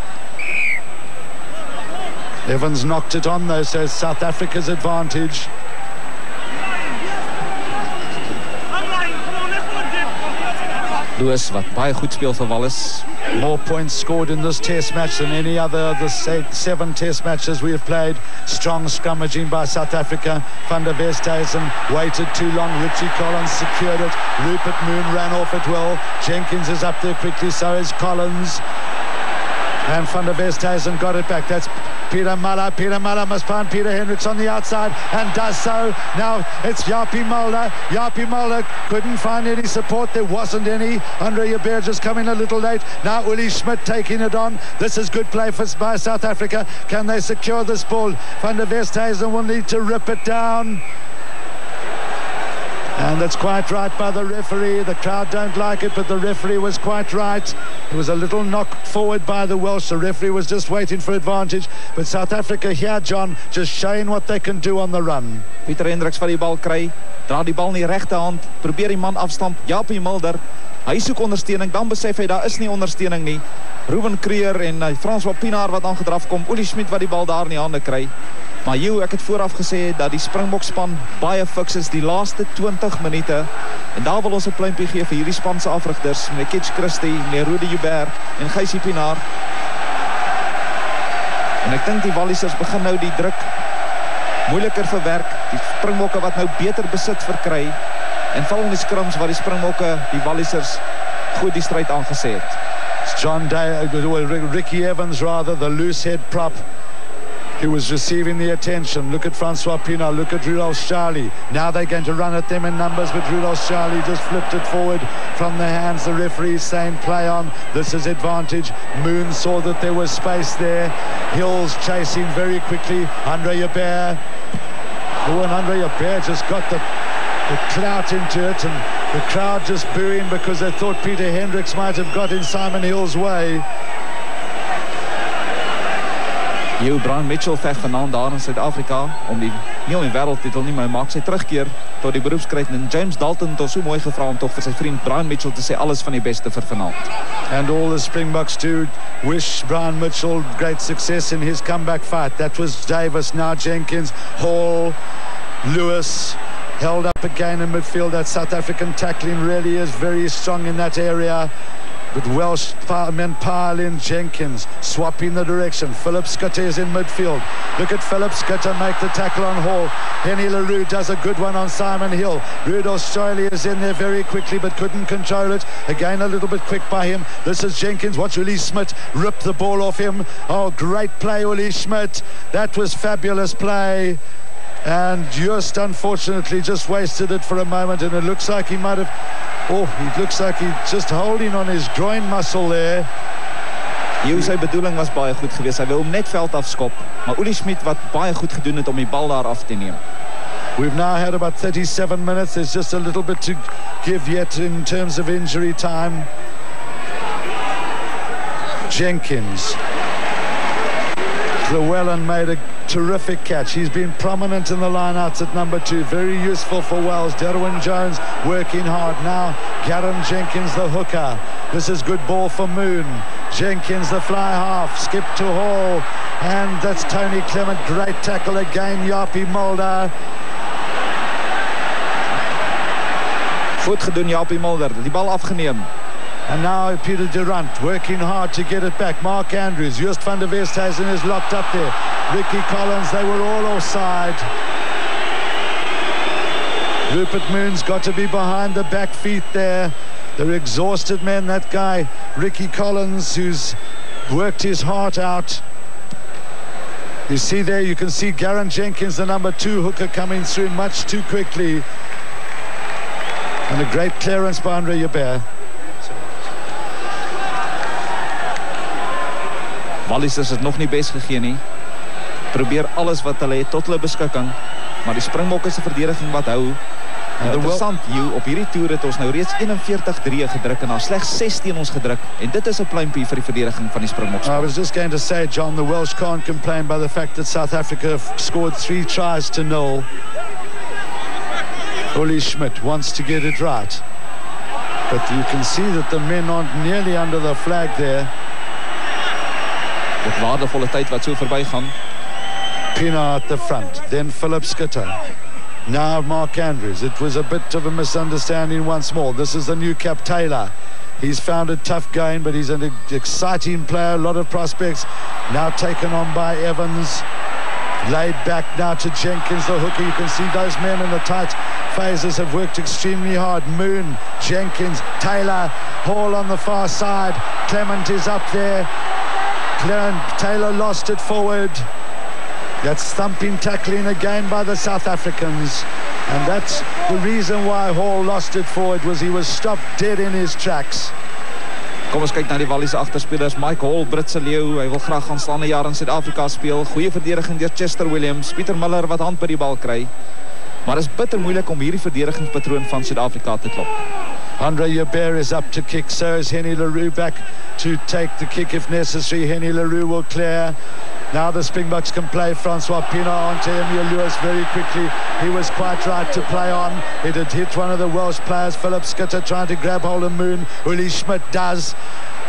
Evans knocked it on though, so it's South Africa's advantage. Lewis wat baie goed speel vir Wallis. More points scored in this test match than any other of the 7 test matches we have played. Strong scrummaging by South Africa. Van der Westhuizen waited too long. Richie Collins secured it. Rupert Moon ran off it well. Jenkins is up there quickly, so is Collins. And Van der Westhuizen got it back. That's Peter Muller. Peter Muller must find Peter Hendricks on the outside and does so. Now it's Japie Mulder. Japie Mulder couldn't find any support. There wasn't any. Andre Joubert just coming a little late. Now Uli Schmidt taking it on. This is good play by South Africa. Can they secure this ball? Van der Westhuizen will need to rip it down. And that's quite right by the referee. The crowd don't like it, but the referee was quite right. It was a little knock forward by the Welsh. The referee was just waiting for advantage. But South Africa here, John, just showing what they can do on the run. Pieter Hendricks van die bal kry. Dra die bal in die regte hand. Probeer die man afstamp. Japie Mulder. Hy soek ondersteuning. Dan besef hy daar is nie ondersteuning nie. Ruben Creer en Francois Pienaar wat aangedraf kom. Uli Schmidt wat die bal daar in die hande kry. Maar ek het vooraf gesê dat die Springbokspan baie fiks is die laaste 20 minute. En daar wil ons 'n pluimpie gee vir hierdie span se afrigters, meneer Kitch Christie, meneer Rudy Joubert en Gysie Pienaar. En ek dink die Wallisers begin nou die druk moeiliker verwerk. Die Springbokke wat nou beter besit verkry. En val in die skrums waar die Springbokke die Wallisers goed die stryd aangesê het. It's John Day, Ricky Evans rather, the loose head prop. He was receiving the attention. Look at Francois Pienaar, look at Rudolph Charlie. Now they're going to run at them in numbers, but Rudolph Charlie just flipped it forward from the hands. The referee saying play on. This is advantage. Moon saw that there was space there. Hills chasing very quickly. Andre Joubert. Oh, and Andre Joubert just got the clout into it, and the crowd just booing because they thought Peter Hendricks might have got in Simon Hill's way. Jou Brian Mitchell veg vanaand daar in Suid-Afrika om nie om die wêreldtitel nie, maar hy maak sy terugkeer tot die beroepskryt. En James Dalton het ons so mooi gevra om tog vir sy vriend Brian Mitchell te sê alles van die beste vir vanaand. And all the Springboks do wish Brian Mitchell great success in his comeback fight. That was Davis, now Jenkins, Hall, Lewis held up again in midfield. That South African tackling really is very strong in that area. But Welsh men pile in. Jenkins swapping the direction. Philip Schutte is in midfield. Look at Philip Schutte make the tackle on Hall. Henny LaRue does a good one on Simon Hill. Rudolph Stoyle is in there very quickly but couldn't control it. Again a little bit quick by him. This is Jenkins. Watch Uli Schmidt rip the ball off him. Oh, great play, Uli Schmidt. That was fabulous play. And just unfortunately just wasted it for a moment, and it looks like he might have, it looks like he's just holding on his groin muscle there. Sy bedoeling was baie goed geweest. Hy wil hom net veld afskop, maar Uli Schmidt wat baie goed gedoen het om die bal daar af te neem. We've now had about 37 minutes. There's just a little bit to give yet in terms of injury time. Jenkins. Llewellyn made a terrific catch. He's been prominent in the lineouts at number 2. Very useful for Wales. Derwin Jones working hard. Now Garen Jenkins, the hooker. This is good ball for Moon. Jenkins, the fly half. Skip to Hall. And that's Tony Clement. Great tackle again. Japie Mulder. Goed gedoen, Japie Mulder. Die bal afgeneem. And now Peter Durant working hard to get it back. Mark Andrews, Joost van der Westhuizen is locked up there. Ricky Collins, they were all offside. Rupert Moon's got to be behind the back feet there. They're exhausted men. That guy, Ricky Collins, who's worked his heart out. You see there, you can see Garen Jenkins, the number 2 hooker, coming through much too quickly. And a great clearance by Andre Joubert. Wallis is het nog nie best gegee nie. Probeer alles wat hulle het tot hulle beskikking, maar die Springbokke se verdediging wat hou. Interessant, op hierdie toer het ons nou reeds 41-3 gedruk en daar slegs 6 teen ons gedruk, en dit is 'n pluimpie vir die verdediging van die Springboks. I was just going to say, John, the Welsh can't complain by the fact that South Africa scored 3 tries to 0. Uli Schmidt wants to get it right, but you can see that the men aren't nearly under the flag there. Dit waardevolle tyd wat so verby gaan. Pienaar at the front, then Philip Schutte. Now Mark Andrews. It was a bit of a misunderstanding once more. This is the new cap Taylor. He's found it tough going, but he's an exciting player, a lot of prospects. Now taken on by Evans. Laid back now to Jenkins, the hooker. You can see those men in the tight phases have worked extremely hard. Moon, Jenkins, Taylor, Hall on the far side. Clement is up there. Taylor lost it forward. That's thumping tackling again by the South Africans, and that's the reason why Hall lost it forward, was he was stopped dead in his tracks. Kom ons kyk na die Walliese agterspelers. Mike Hall, Britse leeu, hy wil graag aanstaande jaar in Suid-Afrika speel. Goeie verdediging deur Chester Williams, Pieter Miller wat hand by die bal kry. Maar is bitter moeilik om hierdie verdedigingspatroon van Suid-Afrika te klop. Andre Joubert is up to kick, so is Henny LaRue back to take the kick if necessary. Henny LaRue will clear. Now the Springboks can play Francois Pienaar onto Emile Lewis very quickly. He was quite right to play on. It had hit one of the Welsh players, Philip Schutte, trying to grab hold of Moon. Uli Schmidt does.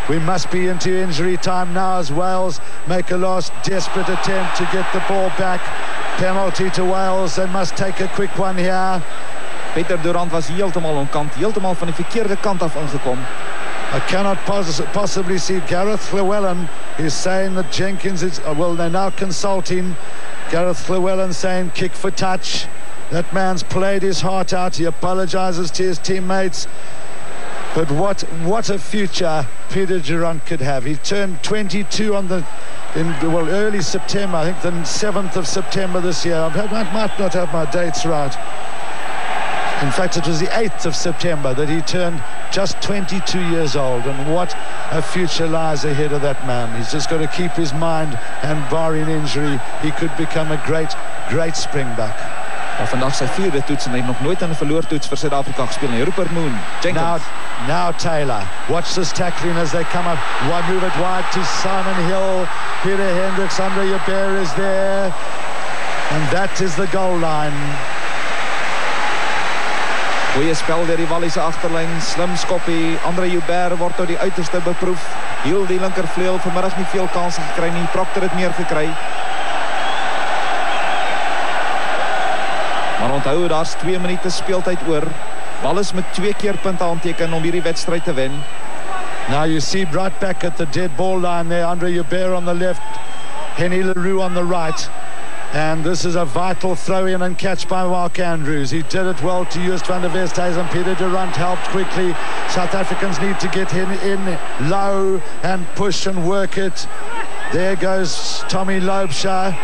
We must be into injury time now as Wales make a last desperate attempt to get the ball back. Penalty to Wales. They must take a quick one here. Peter Durant was heeltemal onkant, heeltemal van die verkeerde kant af ingekom. I cannot possibly see. Gareth Llewellyn is saying that Jenkins is, well, they're now consulting. Gareth Llewellyn saying kick for touch. That man's played his heart out. He apologizes to his teammates. But what a future Peter Durant could have. He turned 22 on early September, I think the 7th of September this year. I might not have my dates right. In fact, it was the 8th of September that he turned just 22 years old, and what a future lies ahead of that man. He's just got to keep his mind, and barring injury, he could become a great Springbok. Maar vandag sy 4de toets en hy het nog nooit in 'n verloortoets vir Suid-Afrika gespeel nie. Rupert Moon, Jenkins. Now Taylor. Watch this tackling as they come up. One move it wide to Simon Hill. Peter Hendricks, Andre Joubert is there. And that is the goal line. Goeie spel deur die Walliese agterlyn, slim skoppie. Andre Joubert word tot die uiterste beproef. Heel die linkervleuel, vanmiddag nie veel kanse gekry nie. Proctor het meer gekry. Maar onthou, daar's 2 minute speeltyd oor. Wallis met 2 keer punte aanteken om hierdie wedstryd te wen. Now you see right back at the dead ball line there, Andre Joubert on the left, Henny LaRue on the right. And this is a vital throw-in and catch by Mark Andrews. He did it well to Joost van der Westhuizen. Peter Durant helped quickly. South Africans need to get him in low and push and work it. There goes Tommy Loubser.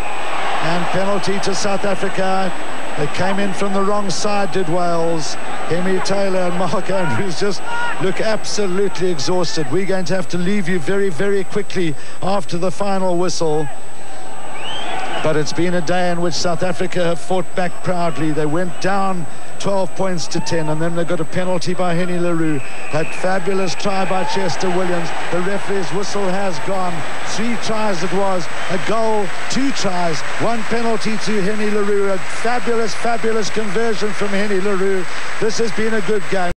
And penalty to South Africa. They came in from the wrong side, did Wales. Hemi Taylor and Mark Andrews just look absolutely exhausted. We're going to have to leave you very, very quickly after the final whistle. But it's been a day in which South Africa have fought back proudly. They went down 12 points to 10, and then they got a penalty by Henny LaRue. That fabulous try by Chester Williams. The referee's whistle has gone. 3 tries it was, a goal, 2 tries, 1 penalty to Henny LaRue. A fabulous, fabulous conversion from Henny LaRue. This has been a good game.